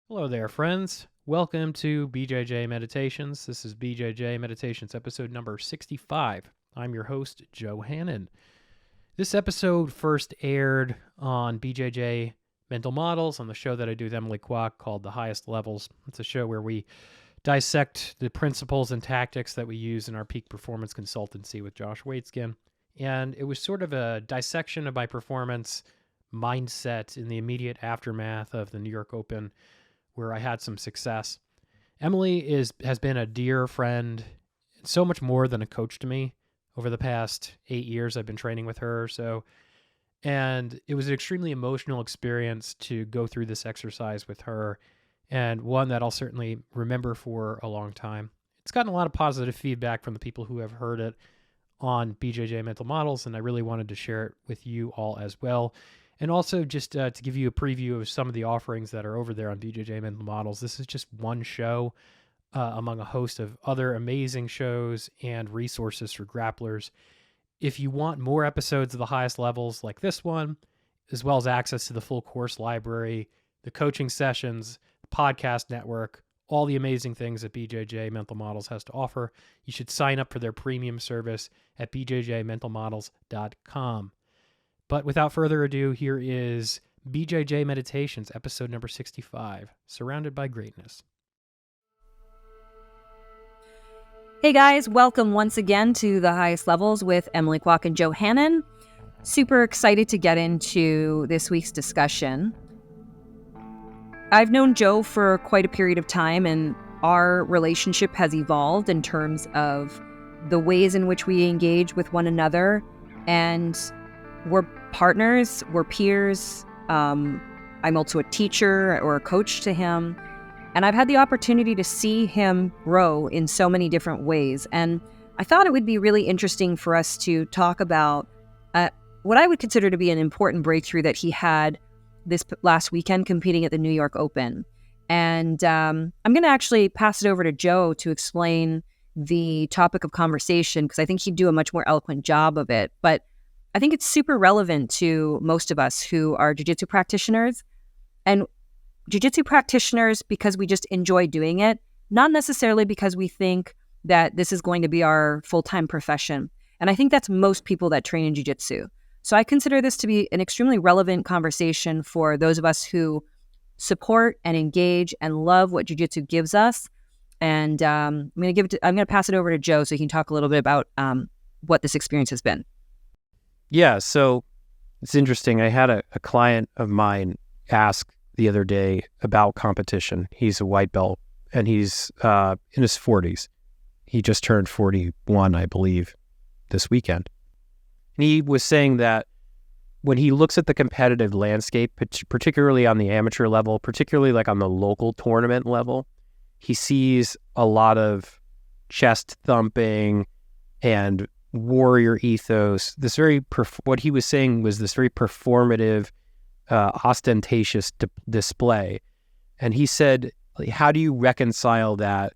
Hello there, friends. Welcome to BJJ Meditations. This is BJJ Meditations episode number 65. I'm your host, Joe Hannan. This episode first aired on BJJ Mental Models on the show that I do with Emily Kwok called The Highest Levels. It's a show where we dissect the principles and tactics that we use in our peak performance consultancy with Josh Waitskin. And it was sort of a dissection of my performance mindset in the immediate aftermath of the New York Open, where I had some success. Emily has been a dear friend, so much more than a coach to me over the past 8 years I've been training with her. And it was an extremely emotional experience to go through this exercise with her, and one that I'll certainly remember for a long time. It's gotten a lot of positive feedback from the people who have heard it on BJJ Mental Models, and I really wanted to share it with you all as well. And also just to give you a preview of some of the offerings that are over there on BJJ Mental Models. This is just one show among a host of other amazing shows and resources for grapplers. If you want more episodes of the highest levels like this one, as well as access to the full course library, the coaching sessions, the podcast network, all the amazing things that BJJ Mental Models has to offer, you should sign up for their premium service at bjjmentalmodels.com. But without further ado, here is BJJ Meditations, episode number 65, Surrounded by Greatness. Hey guys, welcome once again to The Highest Levels with Emily Kwok and Joe Hannan. Super excited to get into this week's discussion. I've known Joe for quite a period of time, and our relationship has evolved in terms of the ways in which we engage with one another, and we're partners, we're peers. I'm also a teacher or a coach to him. And I've had the opportunity to see him grow in so many different ways. And I thought it would be really interesting for us to talk about what I would consider to be an important breakthrough that he had this last weekend competing at the New York Open. And I'm going to actually pass it over to Joe to explain the topic of conversation, because I think he'd do a much more eloquent job of it. But I think it's super relevant to most of us who are jiu-jitsu practitioners, and jiu-jitsu practitioners because we just enjoy doing it, not necessarily because we think that this is going to be our full-time profession. And I think that's most people that train in jiu-jitsu. So I consider this to be an extremely relevant conversation for those of us who support and engage and love what jiu-jitsu gives us. And I'm going to pass it over to Joe so he can talk a little bit about what this experience has been. Yeah, so it's interesting. I had a client of mine ask the other day about competition. He's a white belt, and he's in his 40s. He just turned 41, I believe, this weekend. And he was saying that when he looks at the competitive landscape, particularly on the amateur level, particularly like on the local tournament level, he sees a lot of chest thumping and warrior ethos. What he was saying was this very performative, ostentatious display. And he said, how do you reconcile that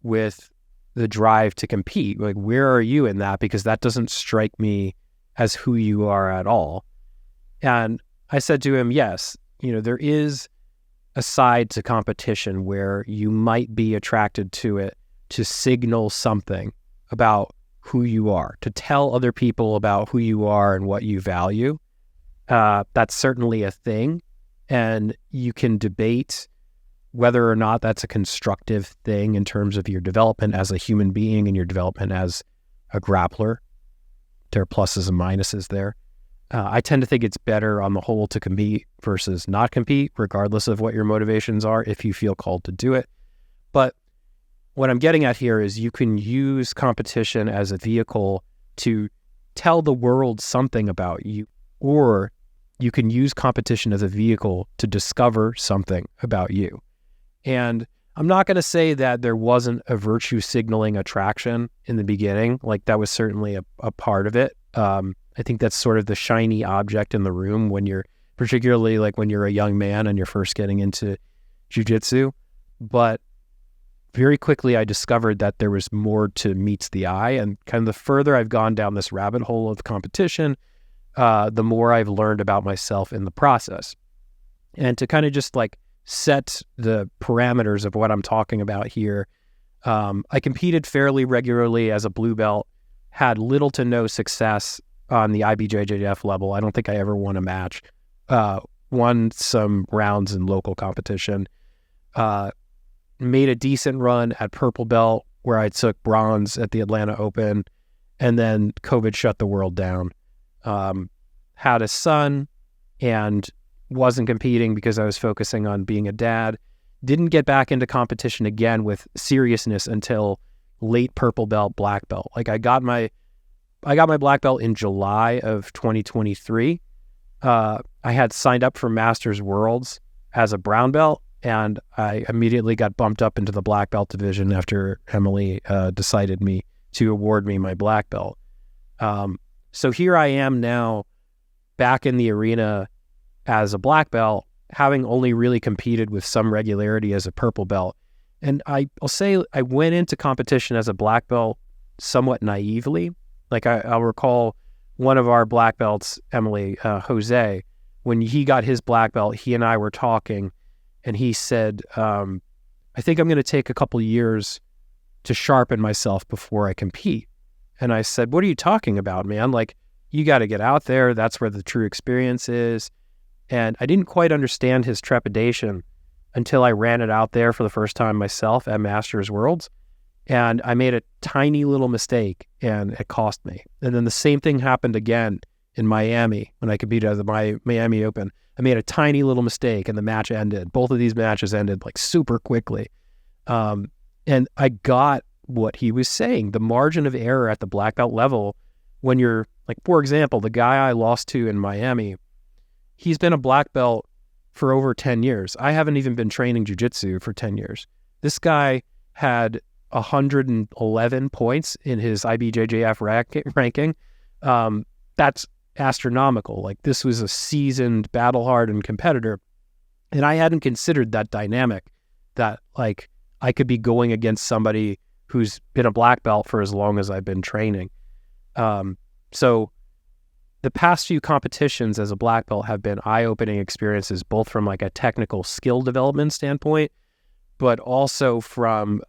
with the drive to compete? Like, where are you in that? Because that doesn't strike me as who you are at all. And I said to him, yes, there is a side to competition where you might be attracted to it to signal something about who you are, to tell other people about who you are and what you value. That's certainly a thing. And you can debate whether or not that's a constructive thing in terms of your development as a human being and your development as a grappler. There are pluses and minuses there. I tend to think it's better on the whole to compete versus not compete, regardless of what your motivations are, if you feel called to do it. But what I'm getting at here is you can use competition as a vehicle to tell the world something about you, or you can use competition as a vehicle to discover something about you. And I'm not going to say that there wasn't a virtue signaling attraction in the beginning. Like, that was certainly a part of it. I think that's sort of the shiny object in the room particularly like when you're a young man and you're first getting into jiu-jitsu. But very quickly I discovered that there was more to meets the eye, and kind of the further I've gone down this rabbit hole of competition, the more I've learned about myself in the process. And to kind of just like set the parameters of what I'm talking about here, I competed fairly regularly as a blue belt, had little to no success on the IBJJF level. I don't think I ever won a match. Won some rounds in local competition. Made a decent run at purple belt where I took bronze at the Atlanta Open, and then COVID shut the world down. Had a son and wasn't competing because I was focusing on being a dad. Didn't get back into competition again with seriousness until late purple belt, black belt. Like I got my black belt in July of 2023. I had signed up for Masters Worlds as a brown belt, and I immediately got bumped up into the black belt division after Emily decided to award me my black belt. So here I am now back in the arena as a black belt, having only really competed with some regularity as a purple belt. And I'll say I went into competition as a black belt somewhat naively. Like I'll recall one of our black belts, Emily, Jose, when he got his black belt, he and I were talking, and he said, I think I'm going to take a couple years to sharpen myself before I compete. And I said, what are you talking about, man? Like, you got to get out there. That's where the true experience is. And I didn't quite understand his trepidation until I ran it out there for the first time myself at Masters Worlds. And I made a tiny little mistake, and it cost me. And then the same thing happened again in Miami when I competed at the Miami Open. I made a tiny little mistake, and the match ended. Both of these matches ended like super quickly. And I got what he was saying. The margin of error at the black belt level, when you're like, for example, the guy I lost to in Miami, he's been a black belt for over 10 years. I haven't even been training jiu-jitsu for 10 years. This guy had 111 points in his IBJJF ranking. That's astronomical. Like, this was a seasoned, battle-hardened competitor. And I hadn't considered that dynamic, that like I could be going against somebody who's been a black belt for as long as I've been training. So the past few competitions as a black belt have been eye-opening experiences, both from like a technical skill development standpoint, but also from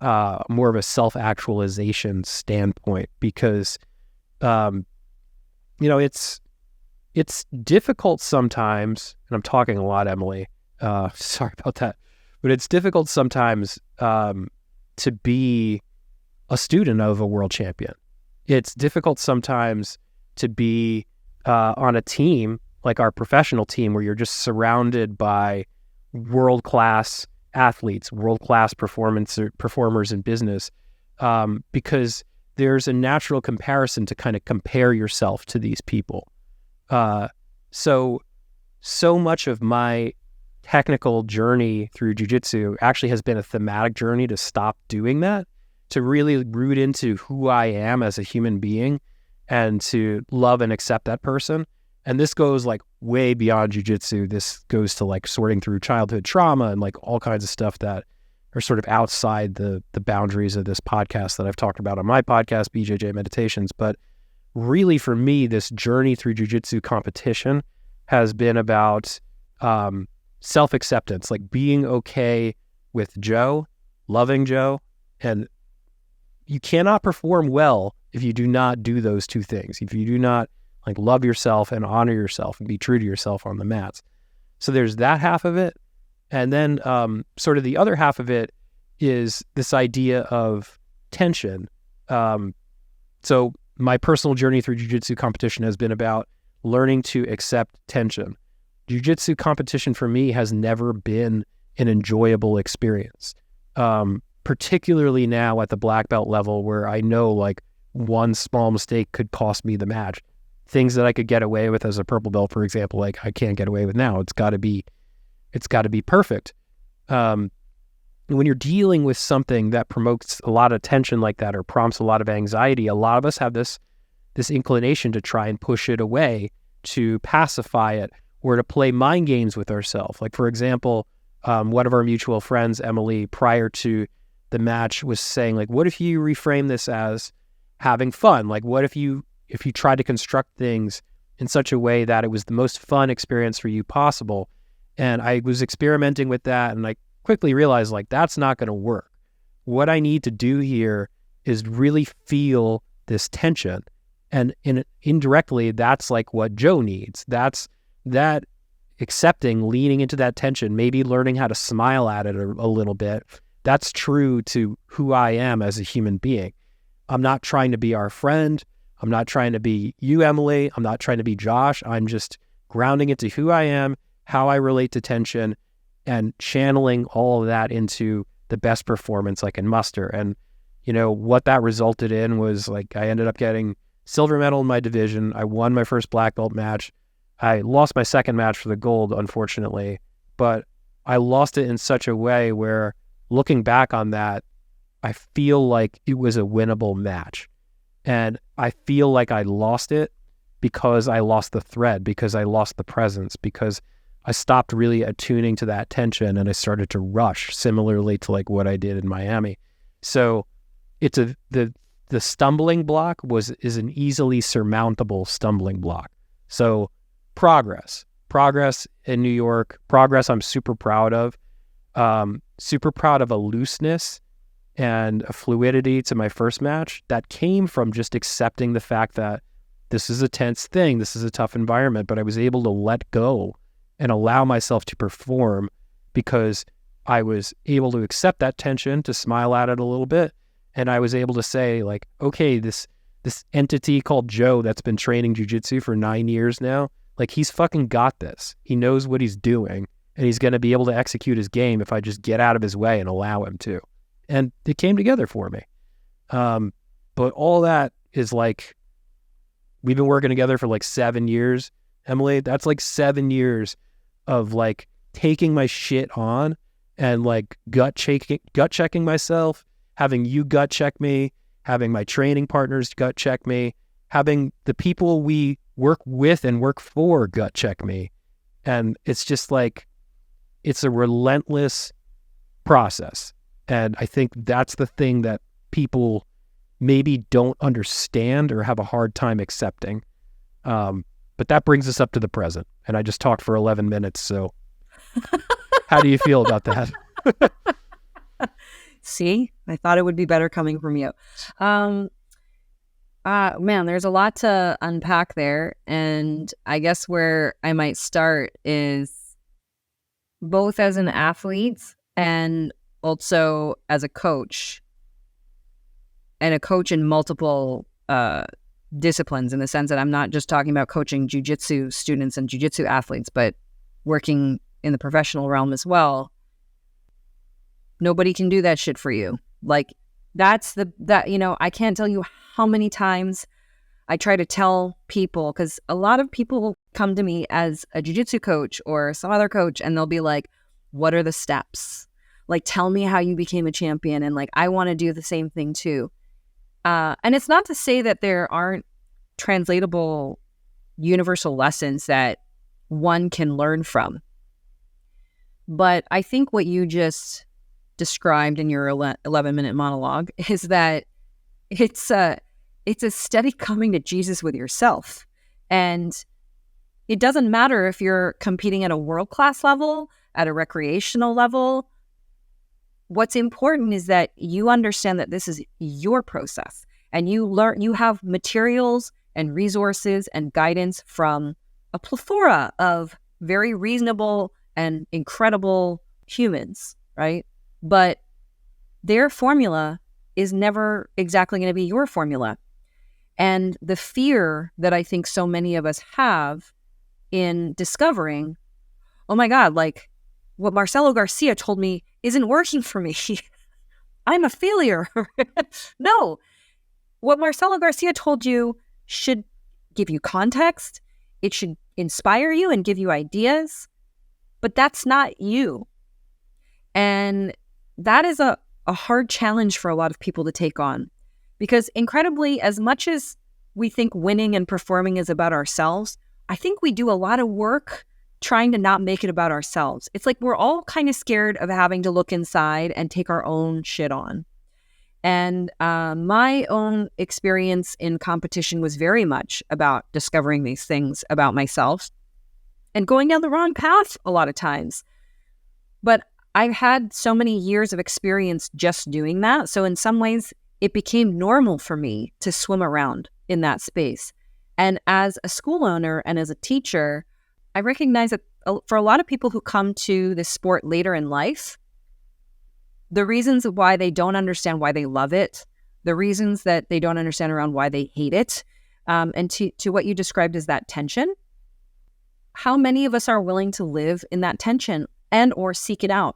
more of a self-actualization standpoint, because, it's difficult sometimes, and I'm talking a lot, Emily, sorry about that, but it's difficult sometimes to be a student of a world champion. It's difficult sometimes to be on a team, like our professional team, where you're just surrounded by world-class athletes, world-class performers in business, because there's a natural comparison to kind of compare yourself to these people. So much of my technical journey through jiu-jitsu actually has been a thematic journey to stop doing that, to really root into who I am as a human being and to love and accept that person. And this goes like way beyond jiu-jitsu. This goes to like sorting through childhood trauma and like all kinds of stuff that are sort of outside the boundaries of this podcast that I've talked about on my podcast, BJJ Meditations. But really for me, this journey through jiu-jitsu competition has been about self-acceptance, like being okay with Joe, loving Joe. And you cannot perform well if you do not do those two things, if you do not like love yourself and honor yourself and be true to yourself on the mats. So there's that half of it. And then sort of the other half of it is this idea of tension. So my personal journey through jiu-jitsu competition has been about learning to accept tension. Jiu-jitsu competition for me has never been an enjoyable experience, particularly now at the black belt level, where I know like one small mistake could cost me the match. Things that I could get away with as a purple belt, for example, like I can't get away with now. It's got to be perfect. When you're dealing with something that promotes a lot of tension like that or prompts a lot of anxiety, a lot of us have this inclination to try and push it away, to pacify it, or to play mind games with ourselves. Like, for example, one of our mutual friends, Emily, prior to the match was saying, like, what if you reframe this as having fun? Like, what if you try to construct things in such a way that it was the most fun experience for you possible? And I was experimenting with that, and I quickly realized, like, that's not going to work. What I need to do here is really feel this tension. And indirectly, that's like what Joe needs. That's that accepting, leaning into that tension, maybe learning how to smile at it a little bit. That's true to who I am as a human being. I'm not trying to be our friend. I'm not trying to be you, Emily. I'm not trying to be Josh. I'm just grounding into who I am, how I relate to tension, and channeling all of that into the best performance I can muster. And, you know, what that resulted in was, like, I ended up getting silver medal in my division. I won my first black belt match. I lost my second match for the gold, unfortunately, but I lost it in such a way where, looking back on that, I feel like it was a winnable match. And I feel like I lost it because I lost the thread, because I lost the presence, because I stopped really attuning to that tension and I started to rush, similarly to like what I did in Miami. So it's the stumbling block is an easily surmountable stumbling block. So progress in New York, progress I'm super proud of, super proud of a looseness and a fluidity to my first match that came from just accepting the fact that this is a tense thing, this is a tough environment, but I was able to let go and allow myself to perform because I was able to accept that tension, to smile at it a little bit, and I was able to say, like, okay, this entity called Joe that's been training jiu-jitsu for 9 years now, like, he's fucking got this. He knows what he's doing, and he's going to be able to execute his game if I just get out of his way and allow him to. And it came together for me. But all that is, like, we've been working together for like 7 years, Emily. That's like 7 years of like taking my shit on and like gut checking myself, having you gut check me, having my training partners gut check me, having the people we work with and work for gut check me. And it's just like, it's a relentless process. And I think that's the thing that people maybe don't understand or have a hard time accepting. But that brings us up to the present. And I just talked for 11 minutes. So how do you feel about that? See, I thought it would be better coming from you. Man, there's a lot to unpack there. And I guess where I might start is both as an athlete and also as a coach, and a coach in multiple disciplines, in the sense that I'm not just talking about coaching jiu-jitsu students and jiu-jitsu athletes, but working in the professional realm as well. Nobody can do that shit for you. Like, I can't tell you how many times I try to tell people, because a lot of people come to me as a jiu-jitsu coach or some other coach, and they'll be like, what are the steps? Like, tell me how you became a champion. And like, I want to do the same thing too. And it's not to say that there aren't translatable universal lessons that one can learn from. But I think what you just described in your 11-minute monologue is that it's a steady coming to Jesus with yourself. And it doesn't matter if you're competing at a world-class level, at a recreational level. What's important is that you understand that this is your process, and you have materials and resources and guidance from a plethora of very reasonable and incredible humans, right? But their formula is never exactly going to be your formula. And the fear that I think so many of us have in discovering, oh my God, like, what Marcelo Garcia told me isn't working for me. I'm a failure. No, what Marcelo Garcia told you should give you context. It should inspire you and give you ideas, but that's not you. And that is a hard challenge for a lot of people to take on, because incredibly, as much as we think winning and performing is about ourselves, I think we do a lot of work trying to not make it about ourselves. It's like we're all kind of scared of having to look inside and take our own shit on. And my own experience in competition was very much about discovering these things about myself. and going down the wrong path a lot of times. But I've had so many years of experience just doing that. So in some ways, it became normal for me to swim around in that space. And as a school owner and as a teacher, I recognize that for a lot of people who come to this sport later in life, the reasons why they don't understand why they love it, the reasons that they don't understand around why they hate it, and to what you described as that tension, how many of us are willing to live in that tension and or seek it out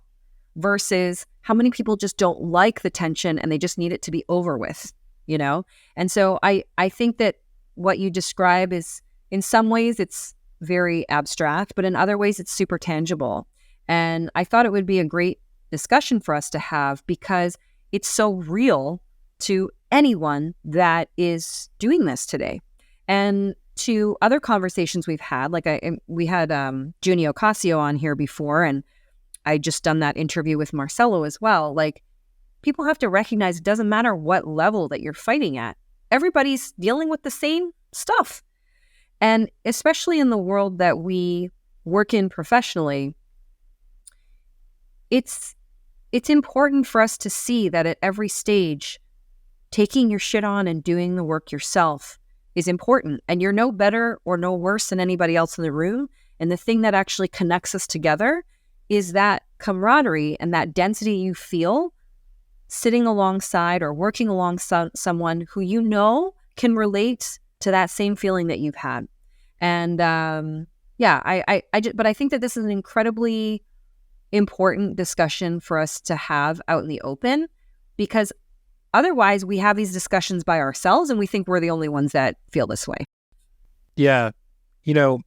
versus how many people just don't like the tension and they just need it to be over with, you know? And so I think that what you describe is, in some ways, it's very abstract, but in other ways, it's super tangible. And I thought it would be a great discussion for us to have because it's so real to anyone that is doing this today. And to other conversations we've had, like we had Junio Ocasio on here before, and I just done that interview with Marcelo as well. Like, people have to recognize it doesn't matter what level that you're fighting at. Everybody's dealing with the same stuff. And especially in the world that we work in professionally, it's important for us to see that at every stage, taking your shit on and doing the work yourself is important. And you're no better or no worse than anybody else in the room. And the thing that actually connects us together is that camaraderie and that density you feel sitting alongside or working alongside someone who you know can relate to that same feeling that you've had. And but I think that this is an incredibly important discussion for us to have out in the open, because otherwise we have these discussions by ourselves and we think we're the only ones that feel this way. Yeah. You know,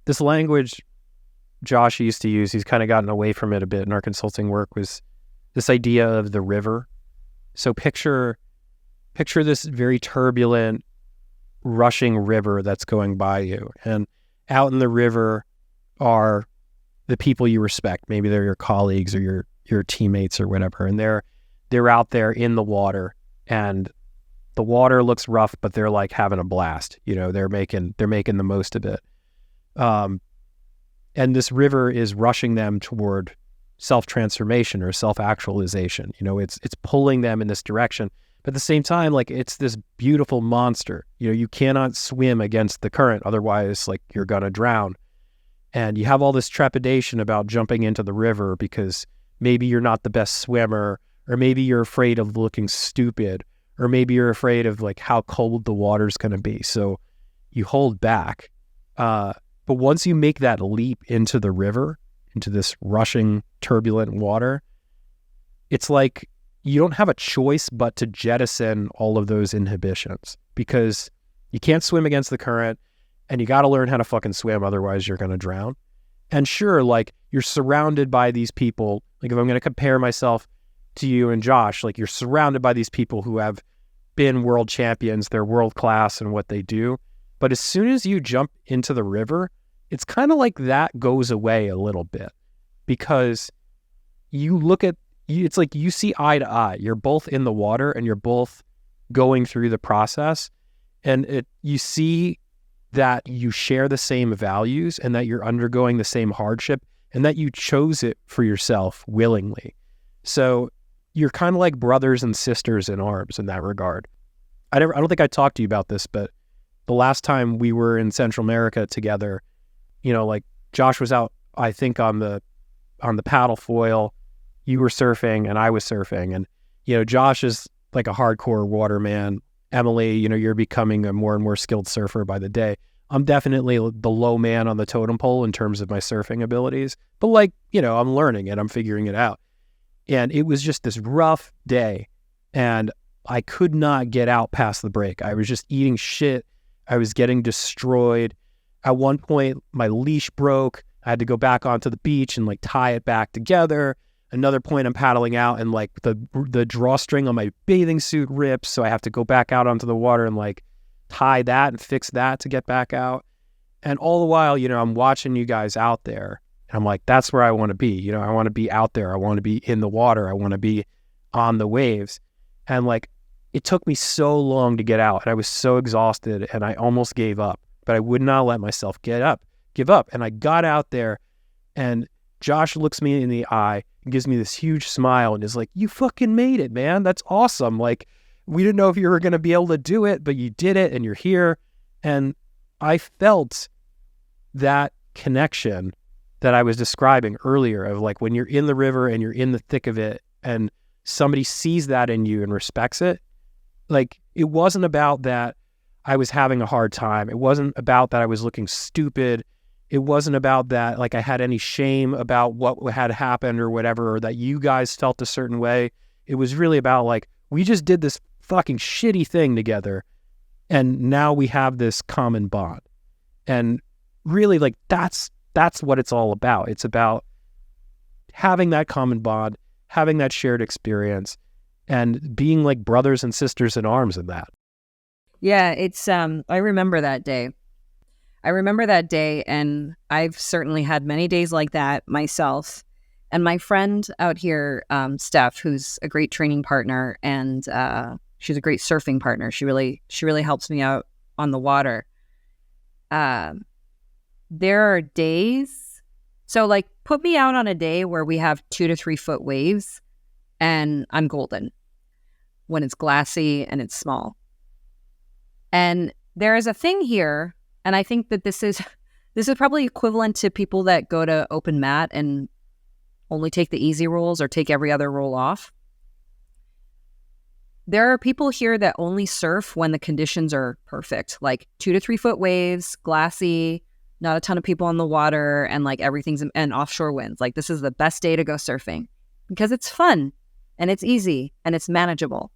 this language Josh used to use, he's kind of gotten away from it a bit in our consulting work, was this idea of the river. So picture this very turbulent, rushing river that's going by you. And out in the river are the people you respect. Maybe they're your colleagues or your teammates or whatever. And they're out there in the water, and the water looks rough, but they're like having a blast. You know, they're making the most of it. And this river is rushing them toward self-transformation or self-actualization. You know, it's pulling them in this direction. But at the same time, like, it's this beautiful monster. You know, you cannot swim against the current. Otherwise, like, you're going to drown. And you have all this trepidation about jumping into the river because maybe you're not the best swimmer, or maybe you're afraid of looking stupid, or maybe you're afraid of like how cold the water's going to be. So you hold back. But once you make that leap into the river, into this rushing, turbulent water, it's like you don't have a choice but to jettison all of those inhibitions, because you can't swim against the current, and you got to learn how to fucking swim. Otherwise, you're going to drown. And sure, like, you're surrounded by these people. Like, if I'm going to compare myself to you and Josh, like, you're surrounded by these people who have been world champions. They're world class in what they do. But as soon as you jump into the river, it's kind of like that goes away a little bit, because you look at, it's like you see eye to eye. You're both in the water and you're both going through the process, and you see that you share the same values and that you're undergoing the same hardship and that you chose it for yourself willingly. So you're kind of like brothers and sisters in arms in that regard. I don't think I talked to you about this, but the last time we were in Central America together, you know, like, Josh was out, I think, on the paddle foil, you were surfing and I was surfing. And, you know, Josh is like a hardcore waterman. Emily, you know, you're becoming a more and more skilled surfer by the day. I'm definitely the low man on the totem pole in terms of my surfing abilities, but, like, you know, I'm learning it, I'm figuring it out. And it was just this rough day, and I could not get out past the break. I was just eating shit. I was getting destroyed. At one point, my leash broke. I had to go back onto the beach and like tie it back together. Another point, I'm paddling out and like the drawstring on my bathing suit rips. So I have to go back out onto the water and like tie that and fix that to get back out. And all the while, you know, I'm watching you guys out there, and I'm like, that's where I want to be. You know, I want to be out there. I want to be in the water. I want to be on the waves. And like, it took me so long to get out, and I was so exhausted, and I almost gave up, but I would not let myself give up give up. And I got out there, and Josh looks me in the eye and gives me this huge smile and is like, you fucking made it, man. That's awesome. Like, we didn't know if you were going to be able to do it, but you did it and you're here. And I felt that connection that I was describing earlier of like when you're in the river and you're in the thick of it and somebody sees that in you and respects it. Like, it wasn't about that I was having a hard time. It wasn't about that I was looking stupid. It wasn't about that like I had any shame about what had happened or whatever, or that you guys felt a certain way. It was really about like, we just did this fucking shitty thing together, and now we have this common bond. And really, like, that's what it's all about. It's about having that common bond, having that shared experience, and being like brothers and sisters in arms in that. Yeah, it's I remember that day. And I've certainly had many days like that myself. And my friend out here, Steph, who's a great training partner, and she's a great surfing partner. She really helps me out on the water. There are days, so like put me out on a day where we have 2 to 3 foot waves and I'm golden when it's glassy and it's small. And there is a thing here, and I think that this is probably equivalent to people that go to open mat and only take the easy rolls or take every other roll off. There are people here that only surf when the conditions are perfect, like 2 to 3 foot waves, glassy, not a ton of people on the water, and like everything's and offshore winds. Like, this is the best day to go surfing because it's fun and it's easy and it's manageable.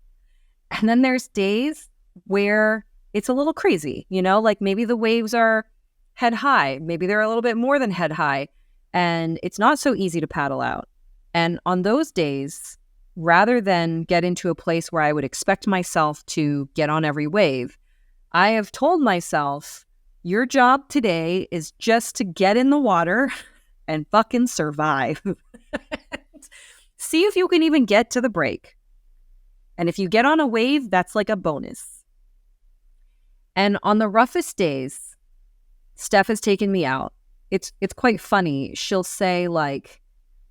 And then there's days where it's a little crazy, you know, like maybe the waves are head high, maybe they're a little bit more than head high, and it's not so easy to paddle out. And on those days, rather than get into a place where I would expect myself to get on every wave, I have told myself, your job today is just to get in the water and fucking survive. See if you can even get to the break. And if you get on a wave, that's like a bonus. And on the roughest days, Steph has taken me out. It's quite funny. She'll say like,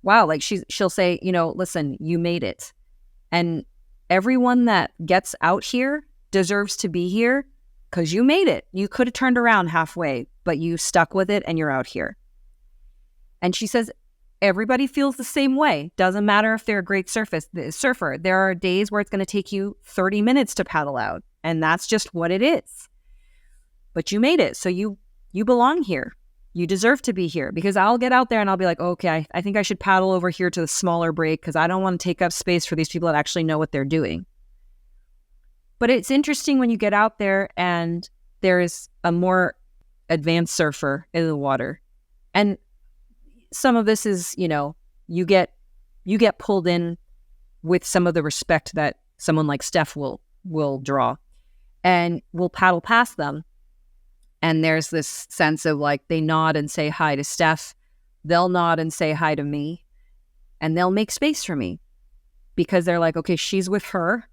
wow, like she'll say, you know, listen, you made it. And everyone that gets out here deserves to be here because you made it. You could have turned around halfway, but you stuck with it and you're out here. And she says, everybody feels the same way. Doesn't matter if they're a great surfer. There are days where it's going to take you 30 minutes to paddle out, and that's just what it is. But you made it, so you belong here. You deserve to be here, because I'll get out there and I'll be like, okay, I think I should paddle over here to the smaller break because I don't want to take up space for these people that actually know what they're doing. But it's interesting when you get out there and there's a more advanced surfer in the water. And some of this is, you know, you get pulled in with some of the respect that someone like Steph will draw, and we'll paddle past them. And there's this sense of like, they nod and say hi to Steph. They'll nod and say hi to me, and they'll make space for me because they're like, okay, she's with her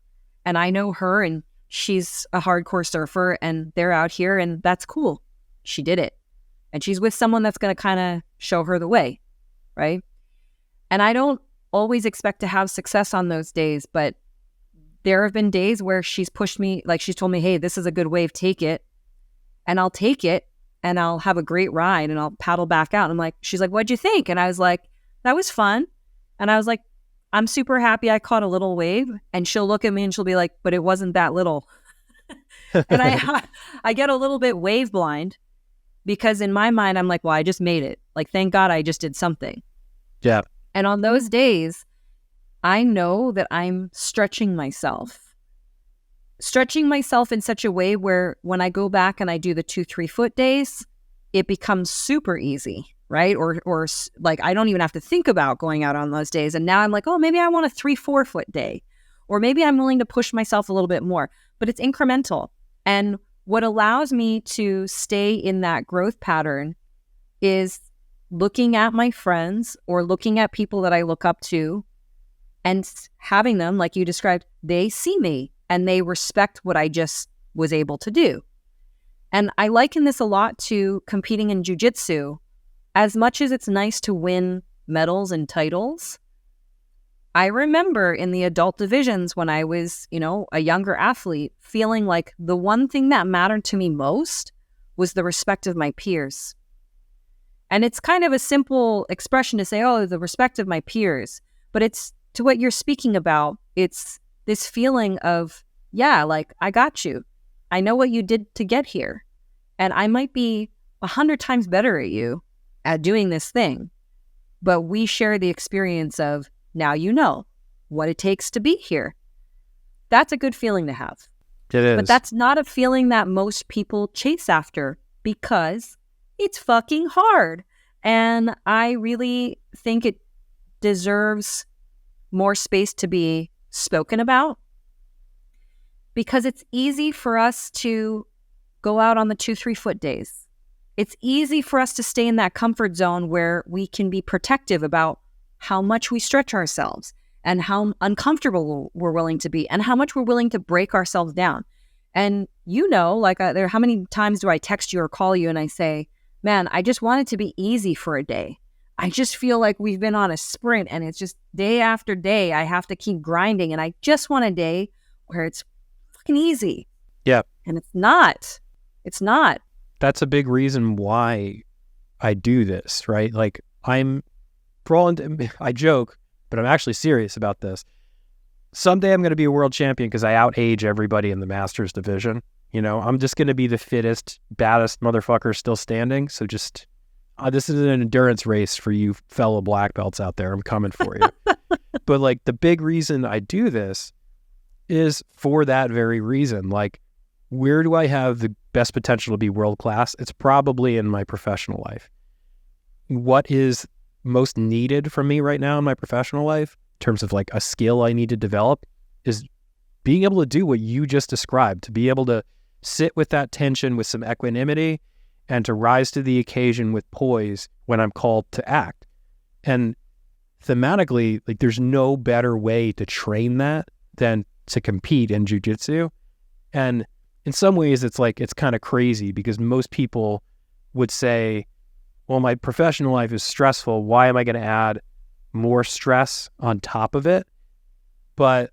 and I know her and she's a hardcore surfer and they're out here and that's cool. She did it. And she's with someone that's going to kind of show her the way, right? And I don't always expect to have success on those days, but there have been days where she's pushed me, like she's told me, hey, this is a good wave, take it. And I'll take it and I'll have a great ride and I'll paddle back out. And I'm like, she's like, what'd you think? And I was like, that was fun. And I was like, I'm super happy I caught a little wave. And she'll look at me and she'll be like, but it wasn't that little. And I get a little bit wave blind because in my mind, I'm like, well, I just made it. Like, thank God I just did something. Yeah. And on those days, I know that I'm stretching myself in such a way where when I go back and I do the 2-3 foot days, it becomes super easy, right? Or like, I don't even have to think about going out on those days. And now I'm like, oh, maybe I want a 3-4 foot day, or maybe I'm willing to push myself a little bit more, but it's incremental. And what allows me to stay in that growth pattern is looking at my friends or looking at people that I look up to and having them, like you described, they see me and they respect what I just was able to do. And I liken this a lot to competing in jiu-jitsu. As much as it's nice to win medals and titles, I remember in the adult divisions when I was, a younger athlete, feeling like the one thing that mattered to me most was the respect of my peers. And it's kind of a simple expression to say, oh, the respect of my peers. But it's to what you're speaking about. It's this feeling of, yeah, like, I got you. I know what you did to get here. And I might be 100 times better at you at doing this thing. But we share the experience of, now you know what it takes to be here. That's a good feeling to have. It is. But that's not a feeling that most people chase after because it's fucking hard. And I really think it deserves more space to be spoken about, because it's easy for us to go out on the 2-3 foot days. It's easy for us to stay in that comfort zone where we can be protective about how much we stretch ourselves and how uncomfortable we're willing to be and how much we're willing to break ourselves down. And how many times do I text you or call you and I say, man, I just want it to be easy for a day. I just feel like we've been on a sprint and it's just day after day, I have to keep grinding. And I just want a day where it's fucking easy. Yeah. And it's not. It's not. That's a big reason why I do this, right? Like I joke, but I'm actually serious about this. Someday I'm going to be a world champion because I outage everybody in the Masters division. I'm just going to be the fittest, baddest motherfucker still standing. So just, this is an endurance race for you fellow black belts out there. I'm coming for you. But like the big reason I do this is for that very reason. Like, where do I have the best potential to be world class? It's probably in my professional life. What is most needed from me right now in my professional life, in terms of like a skill I need to develop, is being able to do what you just described, to be able to sit with that tension with some equanimity and to rise to the occasion with poise when I'm called to act. And thematically, like, there's no better way to train that than to compete in jiu-jitsu. And in some ways, it's kind of crazy because most people would say, well, my professional life is stressful. Why am I going to add more stress on top of it? But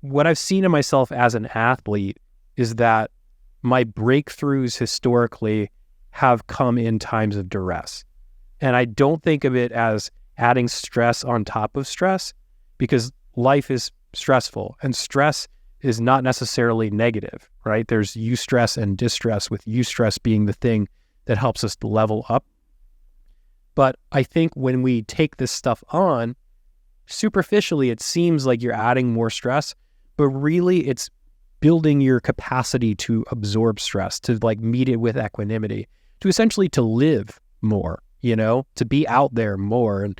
what I've seen in myself as an athlete is that my breakthroughs historically have come in times of duress. And I don't think of it as adding stress on top of stress, because life is stressful and stress is not necessarily negative, right? There's eustress and distress, with eustress being the thing that helps us to level up. But I think when we take this stuff on, superficially, it seems like you're adding more stress, but really it's building your capacity to absorb stress, to like meet it with equanimity, to essentially to live more, to be out there more. And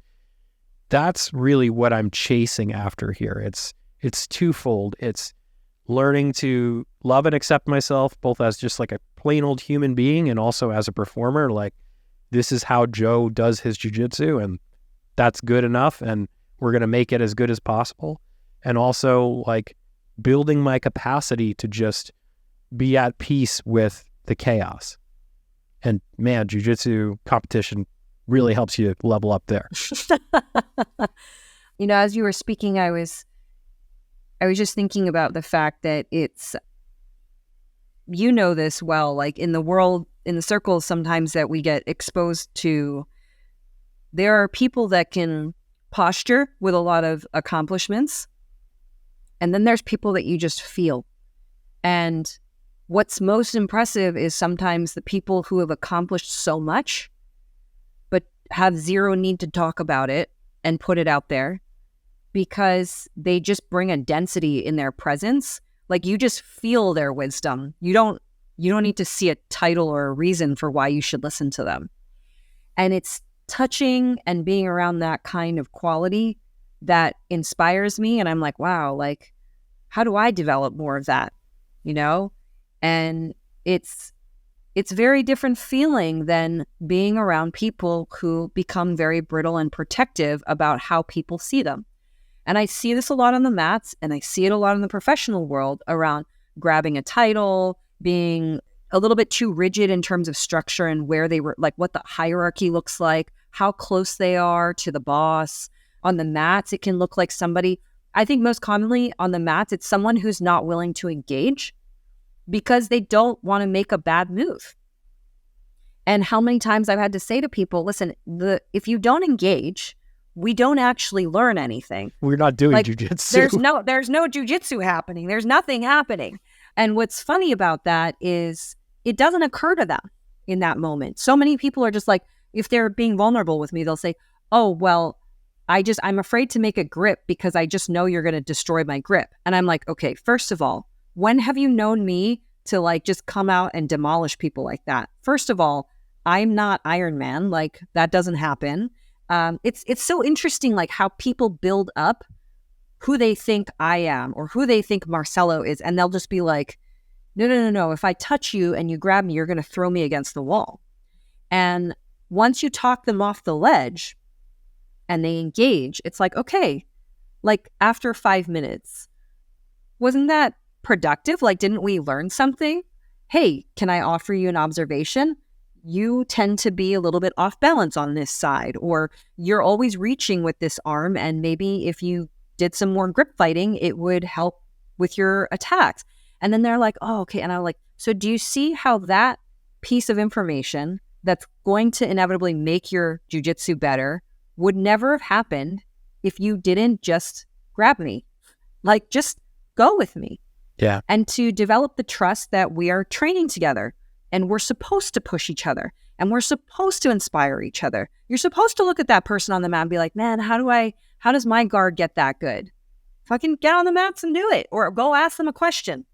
that's really what I'm chasing after here. It's twofold. It's learning to love and accept myself, both as just like a plain old human being and also as a performer. Like, this is how Joe does his jiu-jitsu, and that's good enough, and we're going to make it as good as possible. And also like building my capacity to just be at peace with the chaos. And man, jiu-jitsu competition really helps you level up there. As you were speaking, I was just thinking about the fact that it's, this well, like in the world, in the circles sometimes that we get exposed to, there are people that can posture with a lot of accomplishments. And then there's people that you just feel. And what's most impressive is sometimes the people who have accomplished so much, but have zero need to talk about it and put it out there, because they just bring a density in their presence. Like, you just feel their wisdom. You don't need to see a title or a reason for why you should listen to them. And it's touching and being around that kind of quality that inspires me. And I'm like, wow, like, how do I develop more of that? And it's very different feeling than being around people who become very brittle and protective about how people see them. And I see this a lot on the mats, and I see it a lot in the professional world around grabbing a title, being a little bit too rigid in terms of structure and where they were, like what the hierarchy looks like, how close they are to the boss. On the mats, it can look like somebody, I think most commonly on the mats, it's someone who's not willing to engage because they don't want to make a bad move. And how many times I've had to say to people, listen, if you don't engage, we don't actually learn anything. We're not doing jujitsu. There's no jujitsu happening. There's nothing happening. And what's funny about that is it doesn't occur to them in that moment. So many people are just like, if they're being vulnerable with me, they'll say, oh, well, I'm afraid to make a grip because I just know you're going to destroy my grip. And I'm like, okay, first of all, when have you known me to like just come out and demolish people like that? First of all, I'm not Iron Man. Like that doesn't happen. It's so interesting, like how people build up who they think I am or who they think Marcelo is. And they'll just be like, no. If I touch you and you grab me, you're going to throw me against the wall. And once you talk them off the ledge and they engage, it's like, okay, like after 5 minutes, wasn't that productive? Like, didn't we learn something? Hey, can I offer you an observation? You tend to be a little bit off balance on this side, or you're always reaching with this arm. And maybe if you did some more grip fighting, it would help with your attacks. And then they're like, oh, okay. And I'm like, so do you see how that piece of information that's going to inevitably make your jujitsu better would never have happened if you didn't just grab me? Like, just go with me. Yeah. And to develop the trust that we are training together and we're supposed to push each other and we're supposed to inspire each other. You're supposed to look at that person on the mat and be like, man, how does my guard get that good? Fucking get on the mats and do it, or go ask them a question,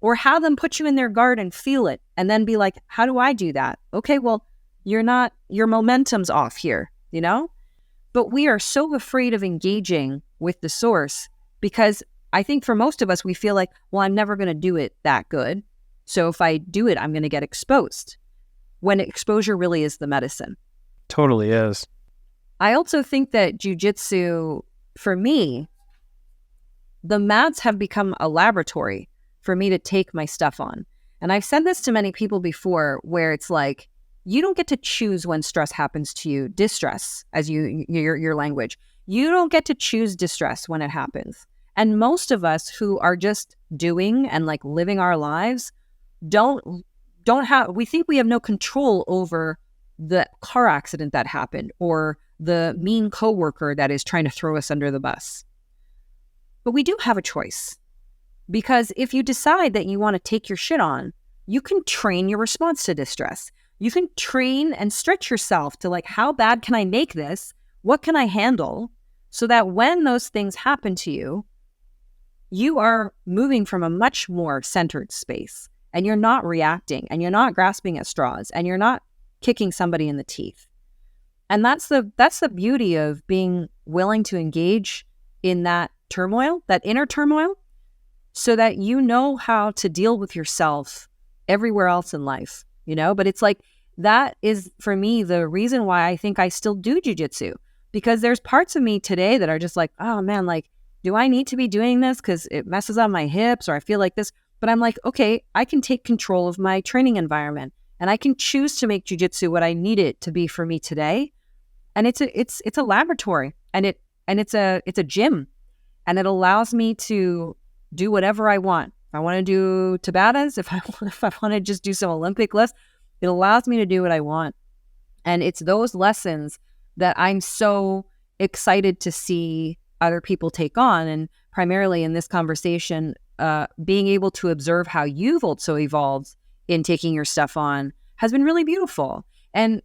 or have them put you in their guard and feel it. And then be like, how do I do that? Okay, well, your momentum's off here, you know? But we are so afraid of engaging with the source because I think for most of us, we feel like, well, I'm never going to do it that good. So if I do it, I'm going to get exposed, when exposure really is the medicine. Totally is. I also think that jiu-jitsu, for me, the mats have become a laboratory for me to take my stuff on. And I've said this to many people before, where it's like, you don't get to choose when stress happens to you, distress, as your language. You don't get to choose distress when it happens. And most of us who are just doing and like living our lives we think we have no control over the car accident that happened or the mean coworker that is trying to throw us under the bus. But we do have a choice, because if you decide that you want to take your shit on, you can train your response to distress. You can train and stretch yourself to like, how bad can I make this? What can I handle? So that when those things happen to you, you are moving from a much more centered space, and you're not reacting, and you're not grasping at straws, and you're not kicking somebody in the teeth. And that's the beauty of being willing to engage in that turmoil, that inner turmoil, so that you know how to deal with yourself everywhere else in life, you know? But it's like, that is for me the reason why I think I still do jiu-jitsu, because there's parts of me today that are just like, oh man, like, do I need to be doing this because it messes up my hips, or I feel like this? But I'm like, okay, I can take control of my training environment, and I can choose to make jiu-jitsu what I need it to be for me today. And it's a laboratory, and it's a gym, and it allows me to do whatever I want. If I want to do Tabatas, if I want to just do some Olympic lifts, it allows me to do what I want. And it's those lessons that I'm so excited to see other people take on. And primarily in this conversation, being able to observe how you've also evolved in taking your stuff on has been really beautiful. And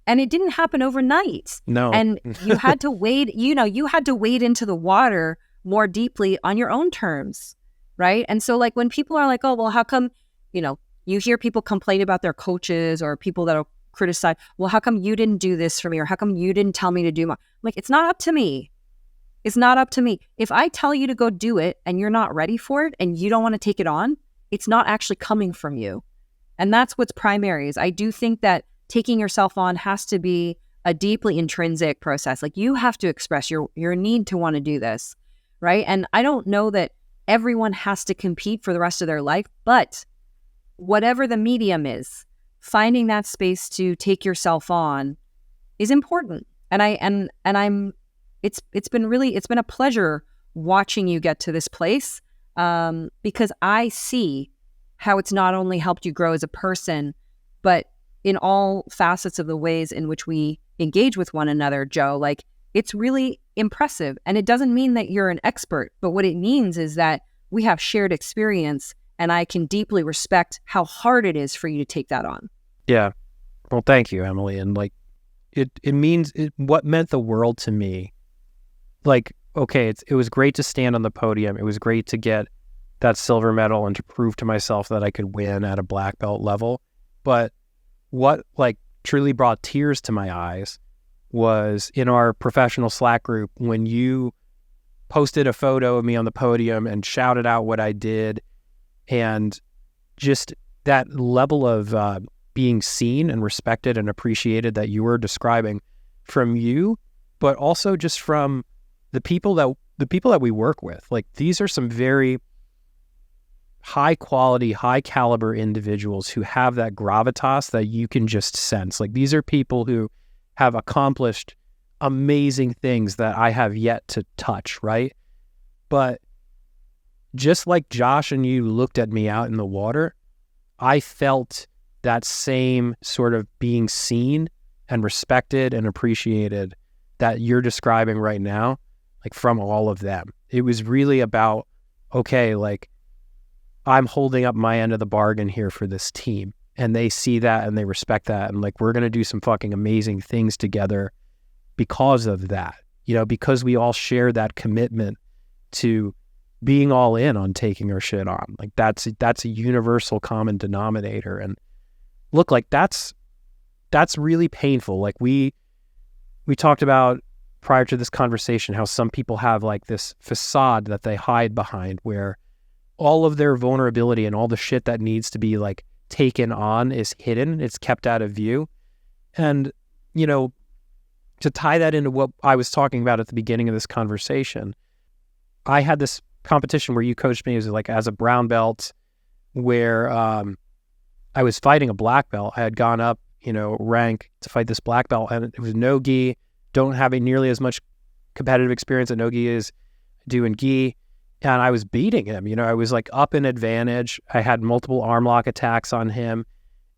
it didn't happen overnight. No. And you had to wade, you had to wade into the water more deeply on your own terms, right? And so like when people are like, oh, well, how come, you hear people complain about their coaches or people that'll criticize, well, how come you didn't do this for me? Or how come you didn't tell me to do more? Like, it's not up to me. It's not up to me. If I tell you to go do it and you're not ready for it and you don't want to take it on, it's not actually coming from you. And that's what's primary. Is I do think that taking yourself on has to be a deeply intrinsic process. Like, you have to express your need to want to do this, right? And I don't know that everyone has to compete for the rest of their life, but whatever the medium is, finding that space to take yourself on is important. It's been a pleasure watching you get to this place, because I see how it's not only helped you grow as a person, but in all facets of the ways in which we engage with one another, Joe. Like, it's really impressive. And it doesn't mean that you're an expert, but what it means is that we have shared experience, and I can deeply respect how hard it is for you to take that on. Yeah. Well, thank you, Emily. And like, it means what meant the world to me. Like, okay, it was great to stand on the podium. It was great to get that silver medal and to prove to myself that I could win at a black belt level. But what like truly brought tears to my eyes was in our professional Slack group when you posted a photo of me on the podium and shouted out what I did, and just that level of being seen and respected and appreciated that you were describing from you, but also just from the people that we work with. Like, these are some very high quality, high caliber individuals who have that gravitas that you can just sense. Like, these are people who have accomplished amazing things that I have yet to touch, right? But just like Josh and you looked at me out in the water, I felt that same sort of being seen and respected and appreciated that you're describing right now, like from all of them. It was really about, okay, like, I'm holding up my end of the bargain here for this team, and they see that and they respect that, and like, we're going to do some fucking amazing things together because of that, you know, because we all share that commitment to being all in on taking our shit on. Like, that's a universal common denominator. And look, like, that's really painful. Like, we talked about prior to this conversation how some people have like this facade that they hide behind, where all of their vulnerability and all the shit that needs to be like taken on is hidden. It's kept out of view. And, you know, to tie that into what I was talking about at the beginning of this conversation, I had this competition where you coached me as a brown belt, where I was fighting a black belt. I had gone up, you know, rank to fight this black belt, and it was no gi. Don't have nearly as much competitive experience at no gi as I do in gi. And I was beating him, you know, I was like up in advantage. I had multiple arm lock attacks on him.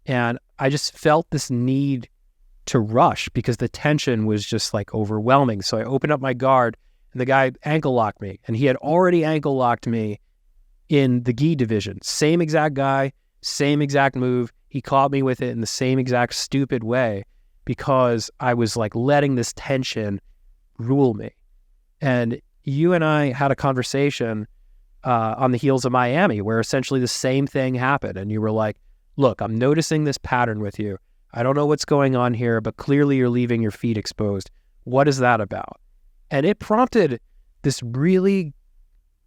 And I just felt this need to rush because the tension was just like overwhelming. So I opened up my guard, and the guy ankle locked me, and he had already ankle locked me in the gi division. Same exact guy, same exact move. He caught me with it in the same exact stupid way because I was like letting this tension rule me. And you and I had a conversation on the heels of Miami where essentially the same thing happened. And you were like, look, I'm noticing this pattern with you. I don't know what's going on here, but clearly you're leaving your feet exposed. What is that about? And it prompted this really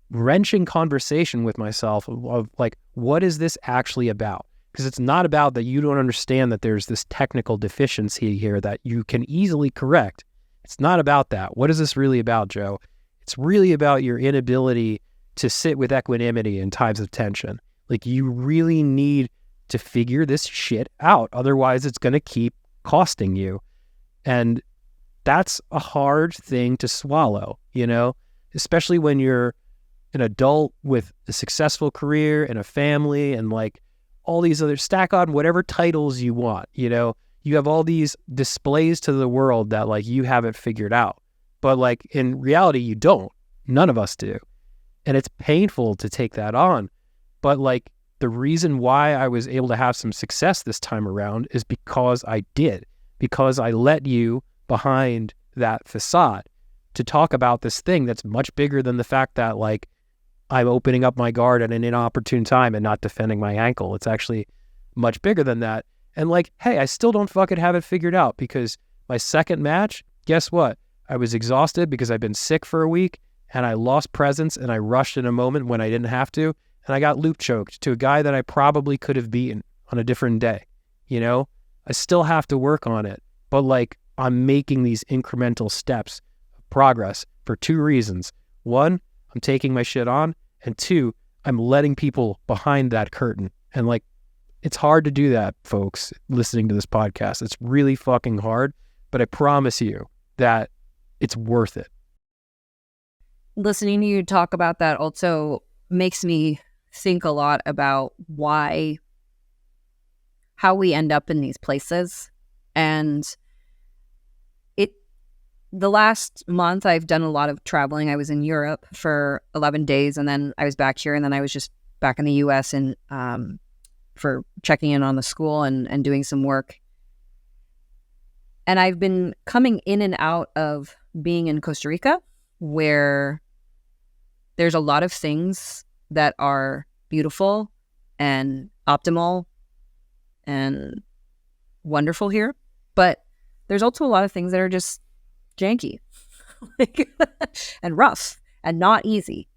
wrenching conversation with myself of like, what is this actually about? Because it's not about that you don't understand that there's this technical deficiency here that you can easily correct. It's not about that. What is this really about, Joe? It's really about your inability to sit with equanimity in times of tension. Like, you really need to figure this shit out. Otherwise, it's going to keep costing you. And that's a hard thing to swallow, you know, especially when you're an adult with a successful career and a family and like all these other stack on whatever titles you want, you know, you have all these displays to the world that like you haven't figured out. But like in reality, you don't. None of us do. And it's painful to take that on. But like the reason why I was able to have some success this time around is because I did. Because I let you behind that facade to talk about this thing that's much bigger than the fact that like I'm opening up my guard at an inopportune time and not defending my ankle. It's actually much bigger than that. And like, hey, I still don't fucking have it figured out because my second match, guess what? I was exhausted because I've been sick for a week and I lost presence and I rushed in a moment when I didn't have to. And I got loop choked to a guy that I probably could have beaten on a different day. You know, I still have to work on it, but like I'm making these incremental steps of progress for two reasons. One, I'm taking my shit on, and two, I'm letting people behind that curtain. And like, It's hard to do that, folks, listening to this podcast. It's really fucking hard, but I promise you that it's worth it. Listening to you talk about that also makes me think a lot about how we end up in these places. And the last month I've done a lot of traveling. I was in Europe for 11 days and then I was back here and then I was just back in the US and for checking in on the school and doing some work. And I've been coming in and out of being in Costa Rica, where there's a lot of things that are beautiful and optimal and wonderful here. But there's also a lot of things that are just janky and rough and not easy.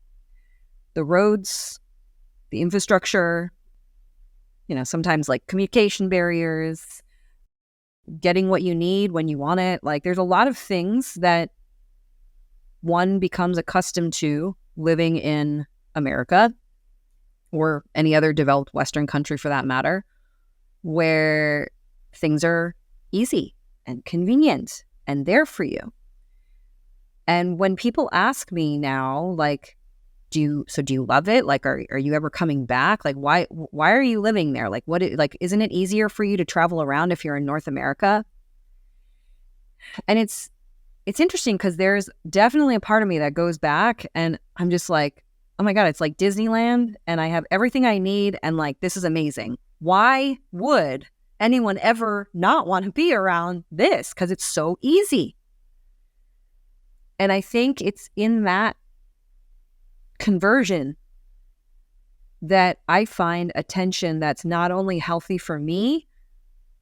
The roads, the infrastructure, sometimes like communication barriers, getting what you need when you want it. Like there's a lot of things that one becomes accustomed to living in America or any other developed Western country for that matter, where things are easy and convenient and there for you. And when people ask me now, like, do you love it? Like, are you ever coming back? Like, why are you living there? Like, isn't it easier for you to travel around if you're in North America? And it's interesting because there's definitely a part of me that goes back and I'm just like, oh my God, it's like Disneyland and I have everything I need and like, this is amazing. Why would anyone ever not want to be around this? Because it's so easy. And I think it's in that conversion that I find a tension that's not only healthy for me,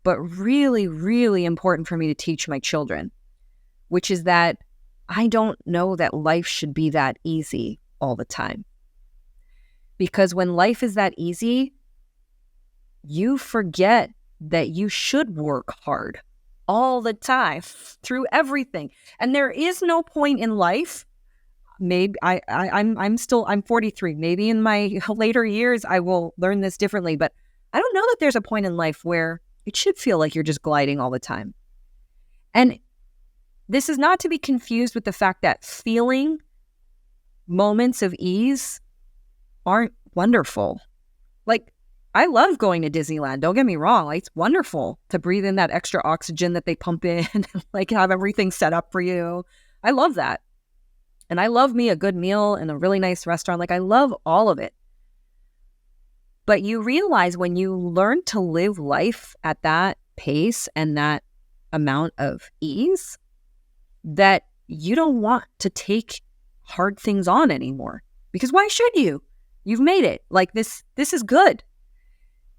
but really, really important for me to teach my children, which is that I don't know that life should be that easy all the time. Because when life is that easy, you forget that you should work hard all the time through everything. And there is no point in life. Maybe I'm 43. Maybe in my later years, I will learn this differently, but I don't know that there's a point in life where it should feel like you're just gliding all the time. And this is not to be confused with the fact that feeling moments of ease aren't wonderful. Like, I love going to Disneyland. Don't get me wrong. Like, it's wonderful to breathe in that extra oxygen that they pump in and like have everything set up for you. I love that. And I love me a good meal in a really nice restaurant. Like, I love all of it. But you realize when you learn to live life at that pace and that amount of ease, that you don't want to take hard things on anymore. Because why should you? You've made it. Like, this is good.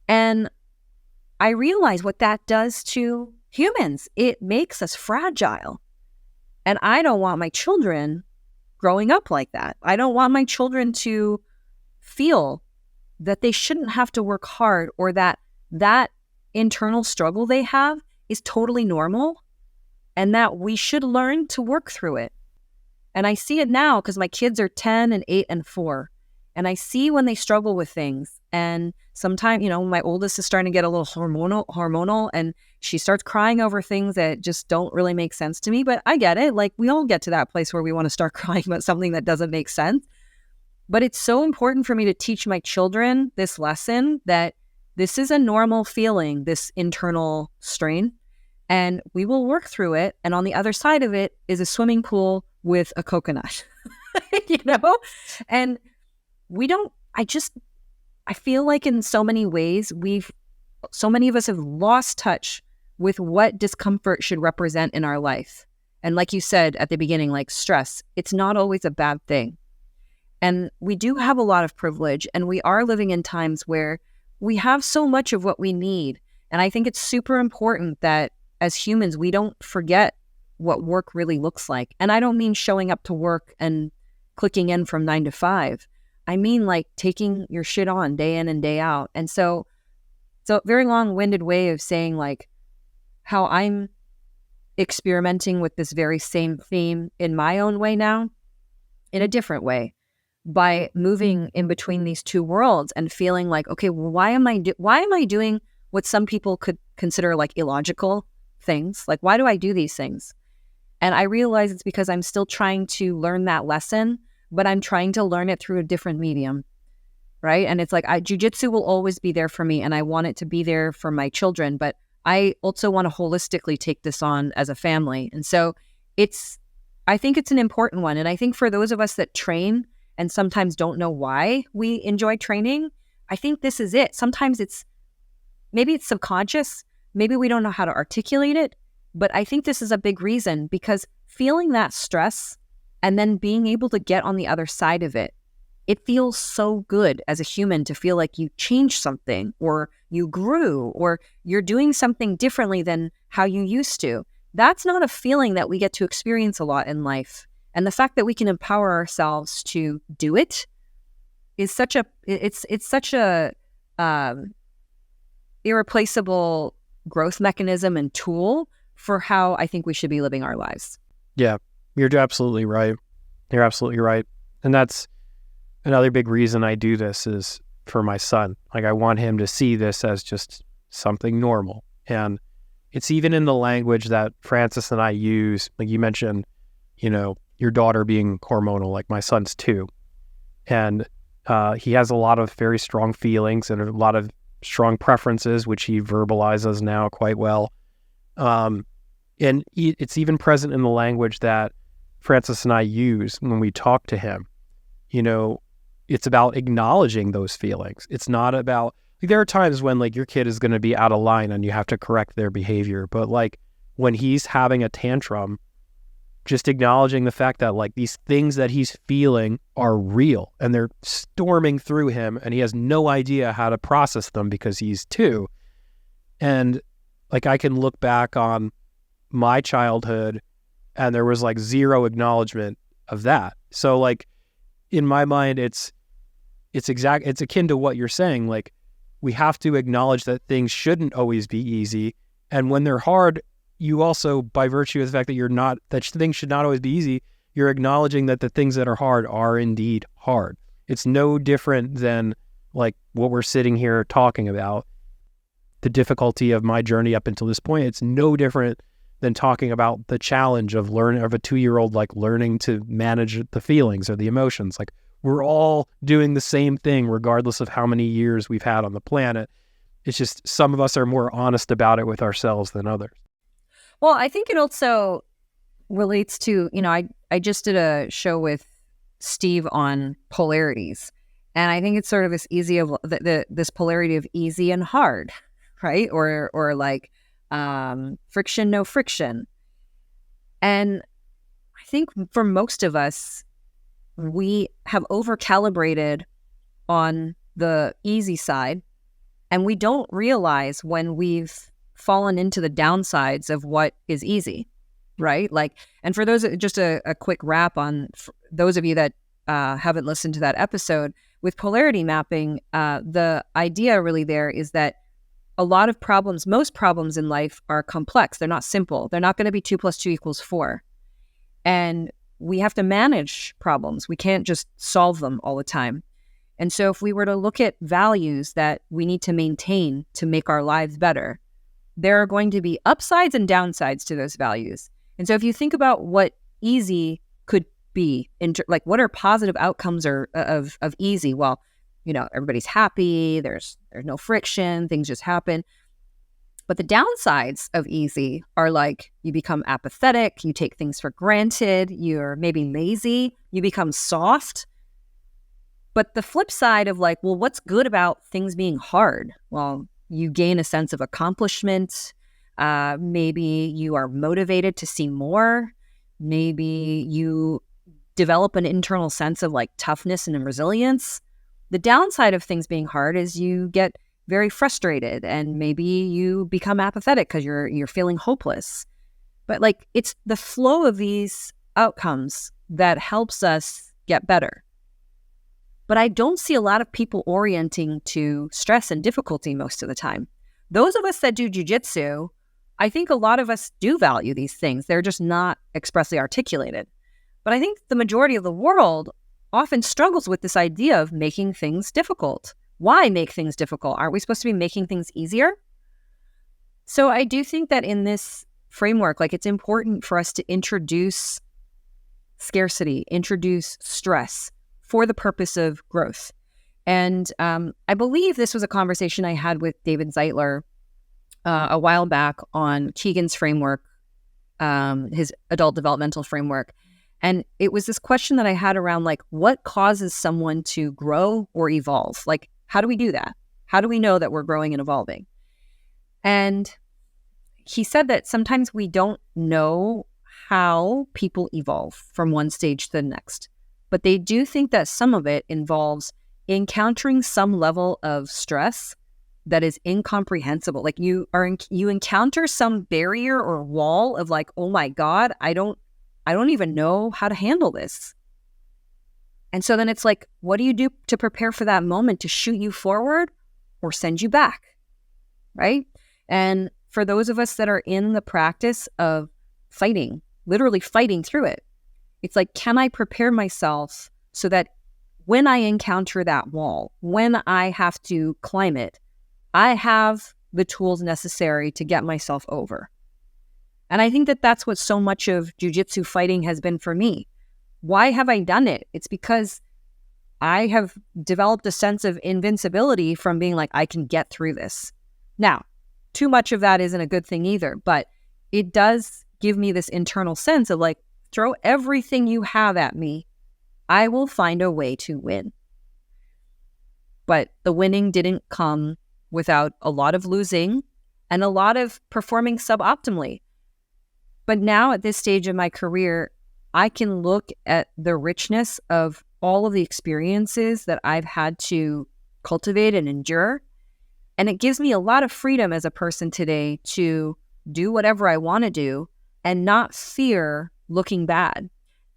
And I realize what that does to humans. It makes us fragile. And I don't want my children growing up like that. I don't want my children to feel that they shouldn't have to work hard or that internal struggle they have is totally normal and that we should learn to work through it. And I see it now because my kids are 10 and 8 and 4. And I see when they struggle with things. And sometimes, my oldest is starting to get a little hormonal and she starts crying over things that just don't really make sense to me. But I get it. Like, we all get to that place where we want to start crying about something that doesn't make sense. But it's so important for me to teach my children this lesson that this is a normal feeling, this internal strain, and we will work through it. And on the other side of it is a swimming pool with a coconut, And I feel like in so many ways, so many of us have lost touch with what discomfort should represent in our life. And like you said at the beginning, like stress, it's not always a bad thing. And we do have a lot of privilege and we are living in times where we have so much of what we need. And I think it's super important that as humans, we don't forget what work really looks like. And I don't mean showing up to work and clicking in from 9 to 5. I mean like taking your shit on day in and day out. And so very long-winded way of saying like how I'm experimenting with this very same theme in my own way now, in a different way. by moving in between these two worlds and feeling like, okay, well, why am I doing what some people could consider like illogical things? Like, why do I do these things? And I realize it's because I'm still trying to learn that lesson, but I'm trying to learn it through a different medium, right? And it's like, jiu-jitsu will always be there for me, and I want it to be there for my children, but I also want to holistically take this on as a family. And so I think it's an important one. And I think for those of us that train and sometimes don't know why we enjoy training, I think this is it. Sometimes maybe it's subconscious, maybe we don't know how to articulate it, but I think this is a big reason, because feeling that stress and then being able to get on the other side of it, it feels so good as a human to feel like you changed something, or you grew, or you're doing something differently than how you used to. That's not a feeling that we get to experience a lot in life. And the fact that we can empower ourselves to do it is such a irreplaceable growth mechanism and tool for how I think we should be living our lives. Yeah, you're absolutely right. You're absolutely right. And that's another big reason I do this, is for my son. Like, I want him to see this as just something normal. And it's even in the language that Francis and I use. Like you mentioned, your daughter being hormonal, like my son's 2. And he has a lot of very strong feelings and a lot of strong preferences, which he verbalizes now quite well. And it's even present in the language that Francis and I use when we talk to him. It's about acknowledging those feelings. It's not about, there are times when like your kid is going to be out of line and you have to correct their behavior. But like when he's having a tantrum, just acknowledging the fact that like these things that he's feeling are real and they're storming through him and he has no idea how to process them because he's 2. And like I can look back on my childhood and there was like zero acknowledgement of that. So like in my mind, it's akin to what you're saying. Like, we have to acknowledge that things shouldn't always be easy. And when they're hard, you also, by virtue of the fact that things should not always be easy, you're acknowledging that the things that are hard are indeed hard. It's no different than like what we're sitting here talking about, the difficulty of my journey up until this point. It's no different than talking about the challenge of a 2-year-old, like learning to manage the feelings or the emotions. Like, we're all doing the same thing regardless of how many years we've had on the planet. It's just some of us are more honest about it with ourselves than others. Well, I think it also relates to, I just did a show with Steve on polarities. And I think it's sort of this this polarity of easy and hard, right? Or like friction, no friction. And I think for most of us, we have over-calibrated on the easy side, and we don't realize when we've fallen into the downsides of what is easy, right? Like, and for those, just a quick wrap on those of you that haven't listened to that episode, with polarity mapping, the idea really there is that most problems in life are complex. They're not simple. They're not going to be 2 + 2 = 4. And we have to manage problems. We can't just solve them all the time. And so if we were to look at values that we need to maintain to make our lives better, there are going to be upsides and downsides to those values. And so if you think about what easy could be, like what are positive outcomes of easy? Well, everybody's happy, there's no friction, things just happen. But the downsides of easy are like you become apathetic, you take things for granted, you're maybe lazy, you become soft. But the flip side of like, well, what's good about things being hard? Well, you gain a sense of accomplishment. Maybe you are motivated to see more. Maybe you develop an internal sense of like toughness and resilience. The downside of things being hard is you get very frustrated and maybe you become apathetic because you're feeling hopeless. But like, it's the flow of these outcomes that helps us get better. But I don't see a lot of people orienting to stress and difficulty most of the time. Those of us that do jiu-jitsu, I think a lot of us do value these things. They're just not expressly articulated. But I think the majority of the world often struggles with this idea of making things difficult. Why make things difficult? Aren't we supposed to be making things easier? So I do think that in this framework, like, it's important for us to introduce scarcity, introduce stress for the purpose of growth. And I believe this was a conversation I had with David Zeitler a while back on Keegan's framework, his adult developmental framework. And it was this question that I had around, like, what causes someone to grow or evolve? Like, how do we do that? How do we know that we're growing and evolving? And he said that sometimes we don't know how people evolve from one stage to the next, but they do think that some of it involves encountering some level of stress that is incomprehensible. Like, you encounter some barrier or wall of, like, oh my God, I don't even know how to handle this. And so then it's like, what do you do to prepare for that moment to shoot you forward or send you back, right? And for those of us that are in the practice of fighting, literally fighting through it, it's like, can I prepare myself so that when I encounter that wall, when I have to climb it, I have the tools necessary to get myself over? And I think that that's what so much of jiu-jitsu fighting has been for me. Why have I done it? It's because I have developed a sense of invincibility from being like, I can get through this. Now, too much of that isn't a good thing either, but it does give me this internal sense of, like, throw everything you have at me. I will find a way to win. But the winning didn't come without a lot of losing and a lot of performing suboptimally. But now at this stage of my career, I can look at the richness of all of the experiences that I've had to cultivate and endure. And it gives me a lot of freedom as a person today to do whatever I want to do and not fear looking bad.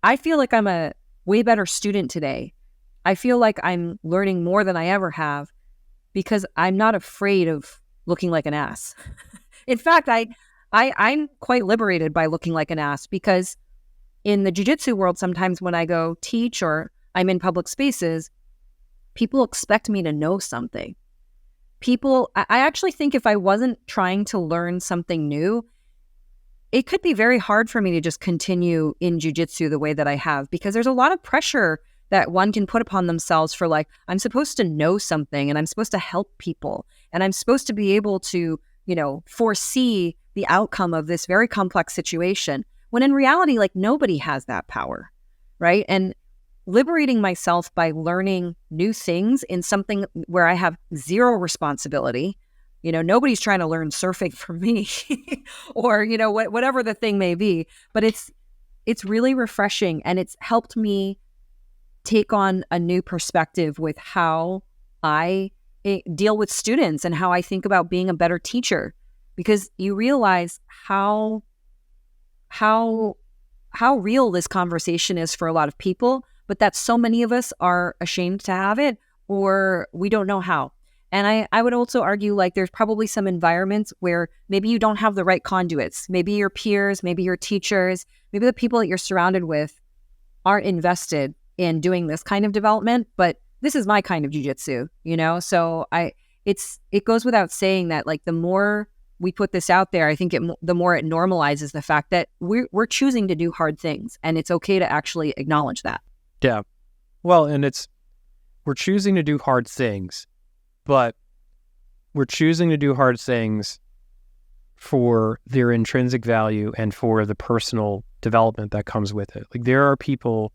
I feel like I'm a way better student today. I feel like I'm learning more than I ever have because I'm not afraid of looking like an ass. In fact, I'm quite liberated by looking like an ass, because in the jiu-jitsu world, sometimes when I go teach or I'm in public spaces, people expect me to know something. I actually think if I wasn't trying to learn something new, it could be very hard for me to just continue in jiu-jitsu the way that I have, because there's a lot of pressure that one can put upon themselves for, like, I'm supposed to know something and I'm supposed to help people and I'm supposed to be able to, foresee the outcome of this very complex situation, when in reality, like, nobody has that power, right? And liberating myself by learning new things in something where I have zero responsibility. Nobody's trying to learn surfing from me or, whatever the thing may be, but it's really refreshing, and it's helped me take on a new perspective with how I deal with students and how I think about being a better teacher, because you realize how real this conversation is for a lot of people, but that so many of us are ashamed to have it, or we don't know how. And I would also argue, like, there's probably some environments where maybe you don't have the right conduits. Maybe your peers, maybe your teachers, maybe the people that you're surrounded with aren't invested in doing this kind of development, but this is my kind of jiu-jitsu, So it goes without saying that, like, the more we put this out there, I think the more it normalizes the fact that we're choosing to do hard things, and it's okay to actually acknowledge that. Yeah. Well, and we're choosing to do hard things, but we're choosing to do hard things for their intrinsic value and for the personal development that comes with it. Like, there are people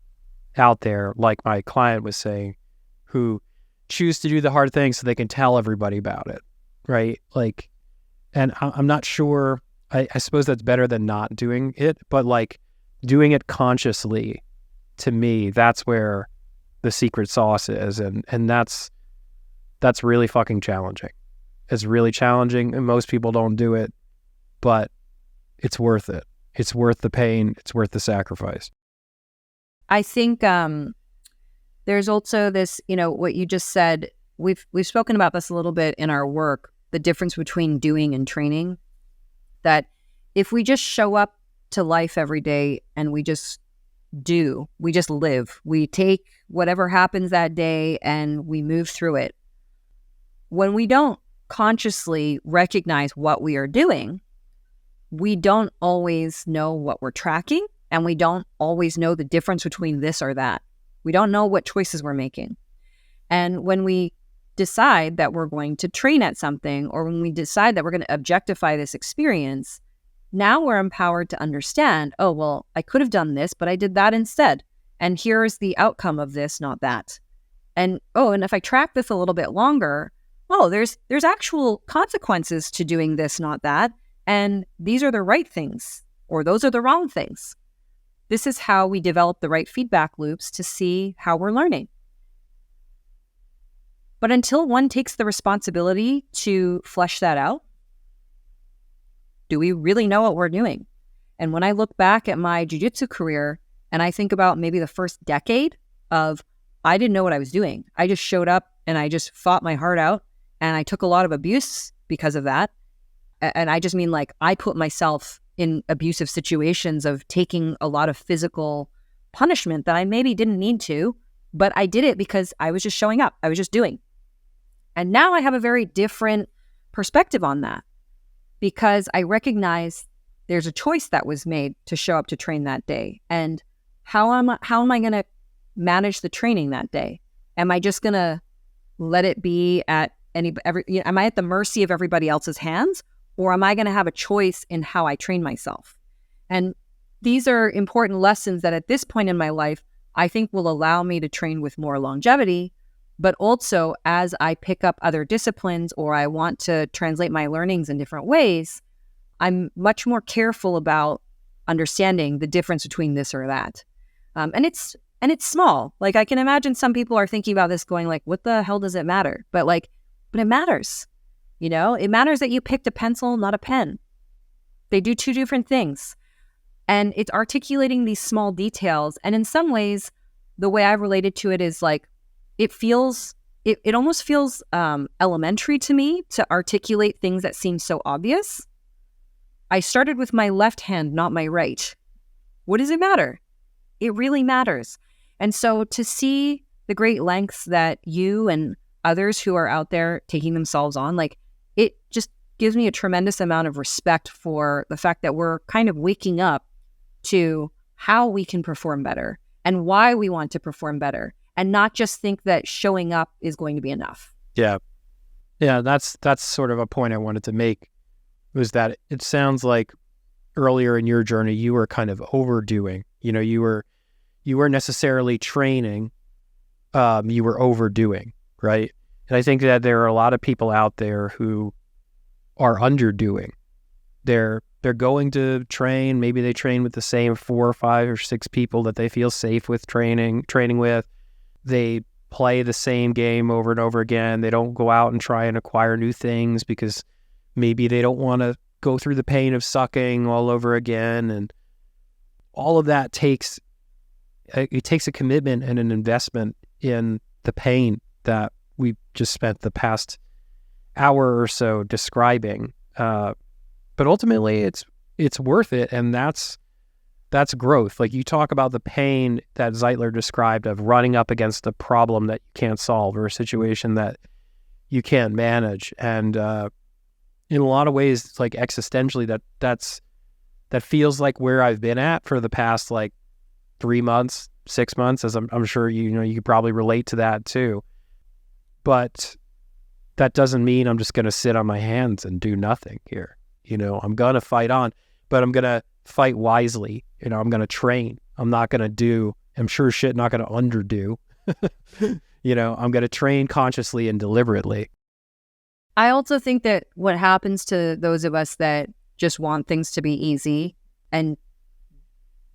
out there, like my client was saying, who choose to do the hard things so they can tell everybody about it, right? Like, and I'm not sure, I suppose that's better than not doing it, but, like, doing it consciously, to me, that's where the secret sauce is. And that's really fucking challenging. It's really challenging, and most people don't do it, but it's worth it. It's worth the pain. It's worth the sacrifice. I think there's also this, what you just said, we've spoken about this a little bit in our work, the difference between doing and training, that if we just show up to life every day and we just do. We just live. We take whatever happens that day and we move through it. When we don't consciously recognize what we are doing, we don't always know what we're tracking, and we don't always know the difference between this or that. We don't know what choices we're making. And when we decide that we're going to train at something, or when we decide that we're going to objectify this experience, now we're empowered to understand, oh, well, I could have done this, but I did that instead. And here's the outcome of this, not that. And if I track this a little bit longer, there's actual consequences to doing this, not that. And these are the right things, or those are the wrong things. This is how we develop the right feedback loops to see how we're learning. But until one takes the responsibility to flesh that out, do we really know what we're doing? And when I look back at my jiu-jitsu career and I think about maybe the first decade of, I didn't know what I was doing. I just showed up and I just fought my heart out, and I took a lot of abuse because of that. And I just mean, like, I put myself in abusive situations of taking a lot of physical punishment that I maybe didn't need to, but I did it because I was just showing up. I was just doing. And now I have a very different perspective on that, because I recognize there's a choice that was made to show up to train that day. And how am I going to manage the training that day? Am I just going to let it be am I at the mercy of everybody else's hands? Or am I going to have a choice in how I train myself? And these are important lessons that at this point in my life, I think will allow me to train with more longevity. But also, as I pick up other disciplines or I want to translate my learnings in different ways, I'm much more careful about understanding the difference between this or that. And it's small. Like, I can imagine some people are thinking about this going like, what the hell does it matter? But it matters. It matters that you picked a pencil, not a pen. They do two different things. And it's articulating these small details. And in some ways, the way I've related to it is like, it almost feels elementary to me to articulate things that seem so obvious. I started with my left hand, not my right. What does it matter? It really matters. And so to see the great lengths that you and others who are out there taking themselves on, like, it just gives me a tremendous amount of respect for the fact that we're kind of waking up to how we can perform better and why we want to perform better, and not just think that showing up is going to be enough. Yeah. That's sort of a point I wanted to make, was that it sounds like earlier in your journey, you were kind of overdoing. You were necessarily training, you were overdoing, right? And I think that there are a lot of people out there who are underdoing. They're going to train. Maybe they train with the same 4 or 5 or 6 people that they feel safe with training with. They play the same game over and over again. They don't go out and try and acquire new things because maybe they don't want to go through the pain of sucking all over again. And all of that takes a commitment and an investment in the pain that we just spent the past hour or so describing. But ultimately it's worth it. And that's growth. Like, you talk about the pain that Zeitler described of running up against a problem that you can't solve, or a situation that you can't manage. And in a lot of ways, it's like existentially that feels like where I've been at for the past 3 months, 6 months, as I'm sure you could probably relate to that too. But that doesn't mean I'm just going to sit on my hands and do nothing here. I'm going to fight on, but I'm going to fight wisely. I'm going to train. I'm not going to do, I'm sure shit, not going to underdo. I'm going to train consciously and deliberately. I also think that what happens to those of us that just want things to be easy and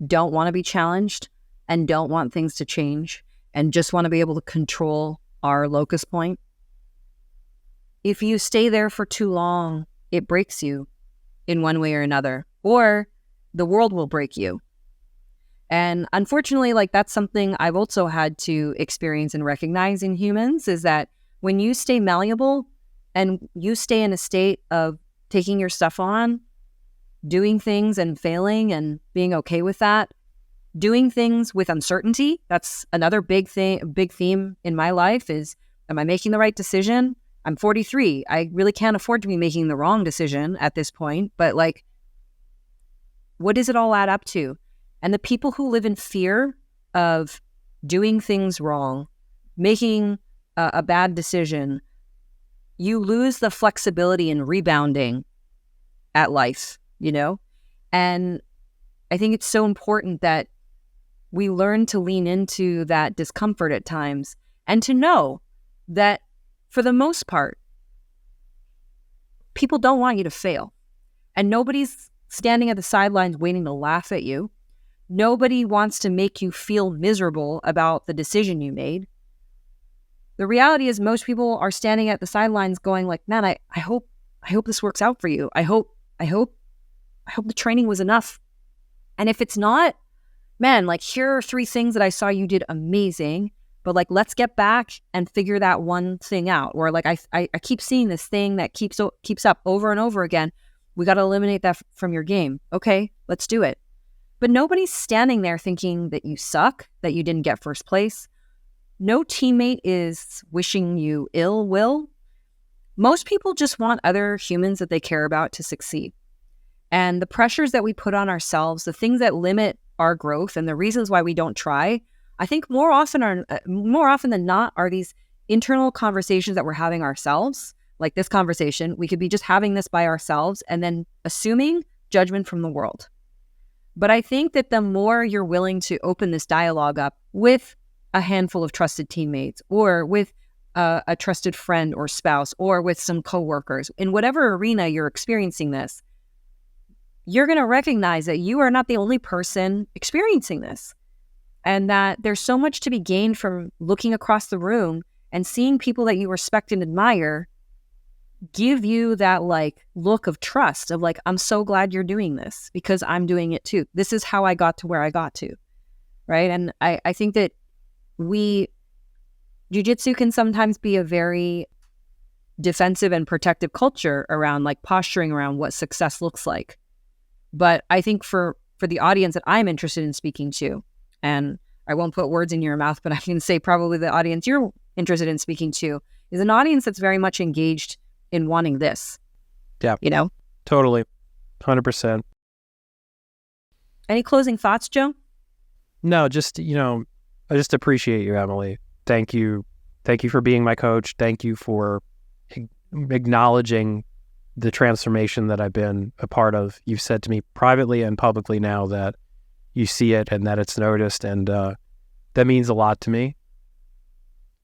don't want to be challenged and don't want things to change and just want to be able to control our locus point, if you stay there for too long, it breaks you in one way or another, or the world will break you. And unfortunately, that's something I've also had to experience and recognize in humans, is that when you stay malleable and you stay in a state of taking your stuff on, doing things and failing and being okay with that, Doing things with uncertainty, that's another big theme in my life is, am I making the right decision? I'm 43. I really can't afford to be making the wrong decision at this point, but like, what does it all add up to? And the people who live in fear of doing things wrong, making a bad decision, you lose the flexibility in rebounding at life, you know? And I think it's so important that we learn to lean into that discomfort at times and to know that for the most part, people don't want you to fail. And nobody's standing at the sidelines waiting to laugh at you. Nobody wants to make you feel miserable about the decision you made. The reality is most people are standing at the sidelines going like, man, I hope this works out for you. I hope the training was enough. And if it's not, man, like, here are 3 things that I saw you did amazing, but like, let's get back and figure that one thing out. Or like, I keep seeing this thing that keeps up over and over again. We got to eliminate that from your game. Okay, let's do it. But nobody's standing there thinking that you suck, that you didn't get first place. No teammate is wishing you ill will. Most people just want other humans that they care about to succeed. And the pressures that we put on ourselves, the things that limit our growth and the reasons why we don't try, I think more often than not are these internal conversations that we're having ourselves. Like this conversation, we could be just having this by ourselves and then assuming judgment from the world. But I think that the more you're willing to open this dialogue up with a handful of trusted teammates or with a trusted friend or spouse or with some coworkers, in whatever arena you're experiencing this, you're going to recognize that you are not the only person experiencing this, and that there's so much to be gained from looking across the room and seeing people that you respect and admire give you that like look of trust of like, I'm so glad you're doing this because I'm doing it too. This is how I got to where I got to, right? And I think that jiu-jitsu can sometimes be a very defensive and protective culture around like posturing around what success looks like. But I think for the audience that I'm interested in speaking to, and I won't put words in your mouth, but I can say probably the audience you're interested in speaking to is an audience that's very much engaged in wanting this. Yeah. You know? Totally. 100%. Any closing thoughts, Joe? No, just, I just appreciate you, Emily. Thank you. Thank you for being my coach. Thank you for acknowledging the transformation that I've been a part of. You've said to me privately and publicly now that you see it and that it's noticed, and that means a lot to me.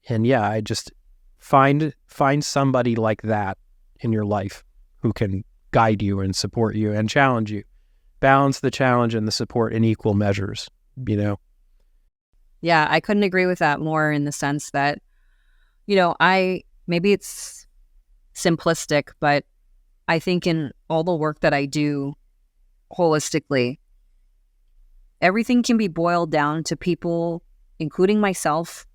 And yeah, I just find somebody like that in your life who can guide you and support you and challenge you. Balance the challenge and the support in equal measures, Yeah, I couldn't agree with that more, in the sense that, maybe it's simplistic, but I think in all the work that I do holistically, everything can be boiled down to people, including myself,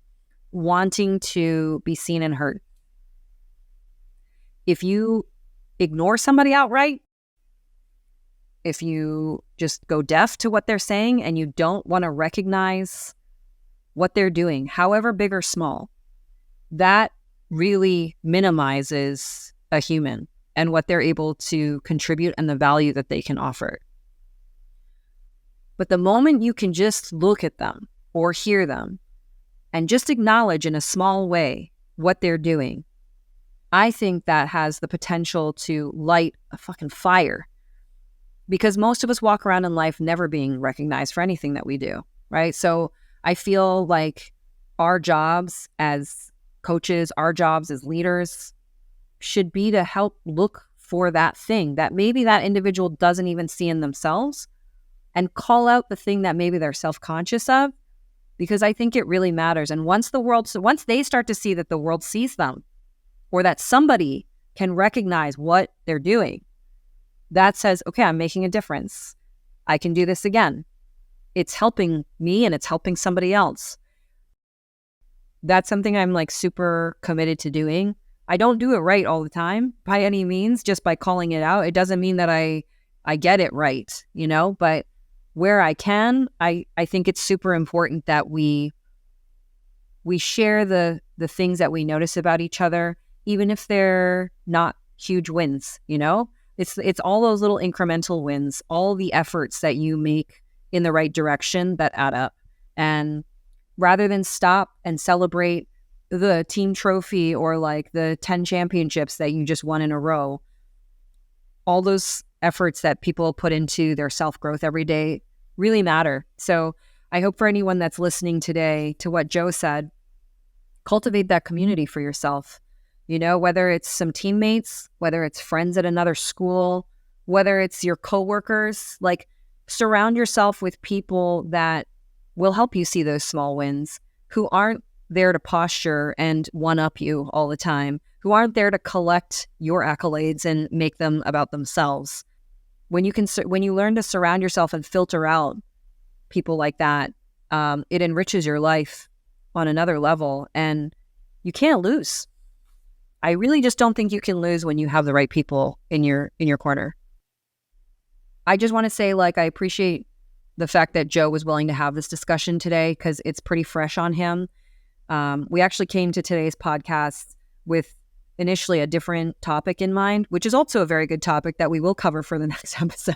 wanting to be seen and heard. If you ignore somebody outright, if you just go deaf to what they're saying and you don't want to recognize what they're doing, however big or small, that really minimizes a human and what they're able to contribute and the value that they can offer. But the moment you can just look at them or hear them and just acknowledge in a small way what they're doing, I think that has the potential to light a fucking fire. Because most of us walk around in life never being recognized for anything that we do, right? So I feel like our jobs as coaches, our jobs as leaders should be to help look for that thing that maybe that individual doesn't even see in themselves, and call out the thing that maybe they're self-conscious of, because I think it really matters. And once they start to see that the world sees them, or that somebody can recognize what they're doing, that says, okay, I'm making a difference. I can do this again. It's helping me and it's helping somebody else. That's something I'm like super committed to doing. I don't do it right all the time by any means, just by calling it out. It doesn't mean that I get it right, but where I can, I think it's super important that we share the things that we notice about each other, even if they're not huge wins, you know? It's all those little incremental wins, all the efforts that you make in the right direction that add up. And rather than stop and celebrate the team trophy or like the 10 championships that you just won in a row, all those efforts that people put into their self-growth every day really matter. So I hope for anyone that's listening today to what Joe said, cultivate that community for yourself. You know, whether it's some teammates, whether it's friends at another school, whether it's your coworkers, like surround yourself with people that will help you see those small wins, who aren't there to posture and one-up you all the time, who aren't there to collect your accolades and make them about themselves. When you learn to surround yourself and filter out people like that, it enriches your life on another level, and you can't lose. I really just don't think you can lose when you have the right people in your corner. I just want to say, like, I appreciate the fact that Joe was willing to have this discussion today because it's pretty fresh on him. We actually came to today's podcast with initially a different topic in mind, which is also a very good topic that we will cover for the next episode.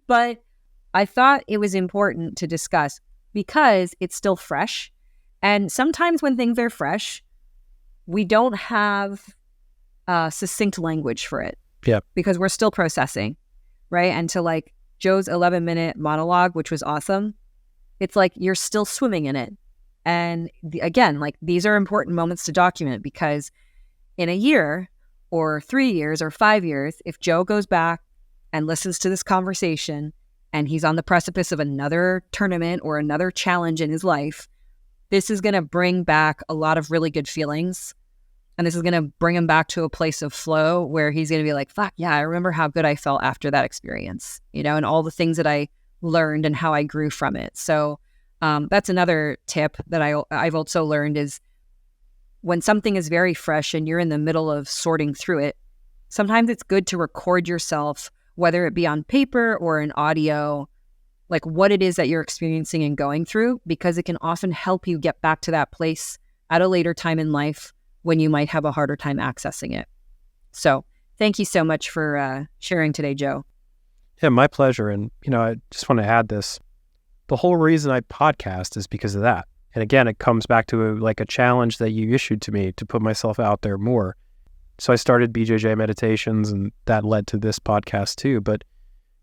But I thought it was important to discuss because it's still fresh. And sometimes when things are fresh, we don't have succinct language for it. Yeah. Because we're still processing, right? And to like Joe's 11-minute monologue, which was awesome, it's like you're still swimming in it. And again, like these are important moments to document because in a year or 3 years or 5 years, if Joe goes back and listens to this conversation and he's on the precipice of another tournament or another challenge in his life, this is going to bring back a lot of really good feelings. And this is going to bring him back to a place of flow where he's going to be like, fuck, yeah, I remember how good I felt after that experience, you know, and all the things that I learned and how I grew from it. So that's another tip that I've also learned is when something is very fresh and you're in the middle of sorting through it, sometimes it's good to record yourself, whether it be on paper or in audio, like what it is that you're experiencing and going through, because it can often help you get back to that place at a later time in life when you might have a harder time accessing it. So thank you so much for sharing today, Joe. Yeah, my pleasure. And, you know, I just want to add this. The whole reason I podcast is because of that. And again, it comes back to a challenge that you issued to me to put myself out there more. So I started BJJ Meditations and that led to this podcast too. But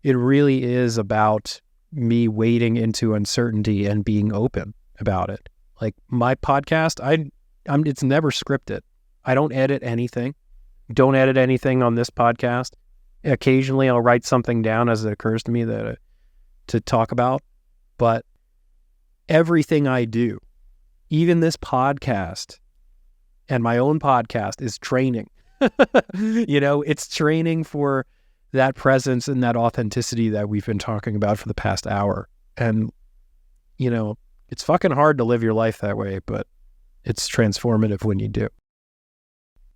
it really is about me wading into uncertainty and being open about it. Like my podcast, it's never scripted. I don't edit anything. Don't edit anything on this podcast. Occasionally I'll write something down as it occurs to me to talk about. But everything I do, even this podcast and my own podcast, is training. You know, it's training for that presence and that authenticity that we've been talking about for the past hour. And, you know, it's fucking hard to live your life that way, but it's transformative when you do.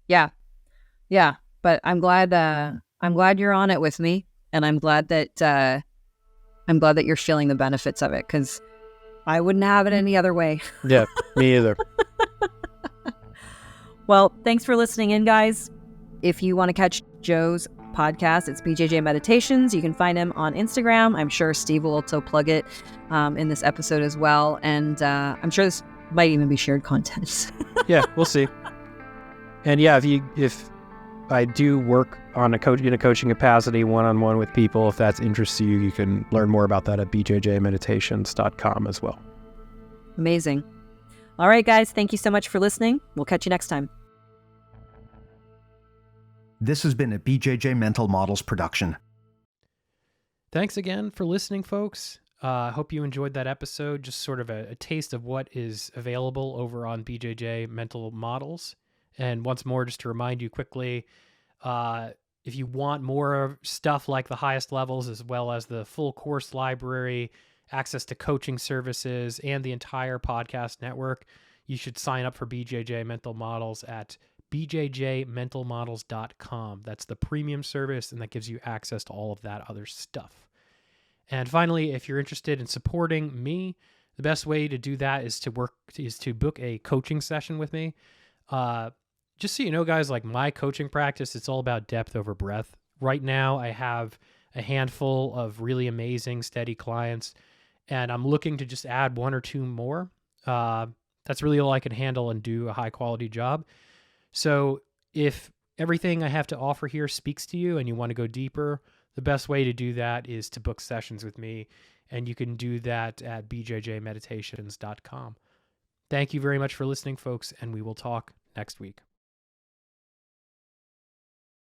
Yeah. Yeah. But I'm glad you're on it with me. And I'm glad that you're feeling the benefits of it, because I wouldn't have it any other way. Yeah, me either. Well, thanks for listening in, guys. If you want to catch Joe's podcast, it's BJJ Meditations. You can find him on Instagram. I'm sure Steve will also plug it in this episode as well. And I'm sure this might even be shared content. Yeah, we'll see. And yeah, if I do work on in a coaching capacity one-on-one with people, if that interests you, you can learn more about that at bjjmeditations.com as well. Amazing. All right, guys. Thank you so much for listening. We'll catch you next time. This has been a BJJ Mental Models production. Thanks again for listening, folks. I hope you enjoyed that episode. Just sort of a taste of what is available over on BJJ Mental Models. And once more, just to remind you quickly, if you want more stuff like the highest levels, as well as the full course library, access to coaching services, and the entire podcast network, you should sign up for BJJ Mental Models at bjjmentalmodels.com. That's the premium service, and that gives you access to all of that other stuff. And finally, if you're interested in supporting me, the best way to do that is to book a coaching session with me. Just so you know, guys, like my coaching practice, it's all about depth over breadth. Right now, I have a handful of really amazing, steady clients, and I'm looking to just add one or two more. That's really all I can handle and do a high quality job. So if everything I have to offer here speaks to you and you want to go deeper, the best way to do that is to book sessions with me. And you can do that at bjjmeditations.com. Thank you very much for listening, folks, and we will talk next week.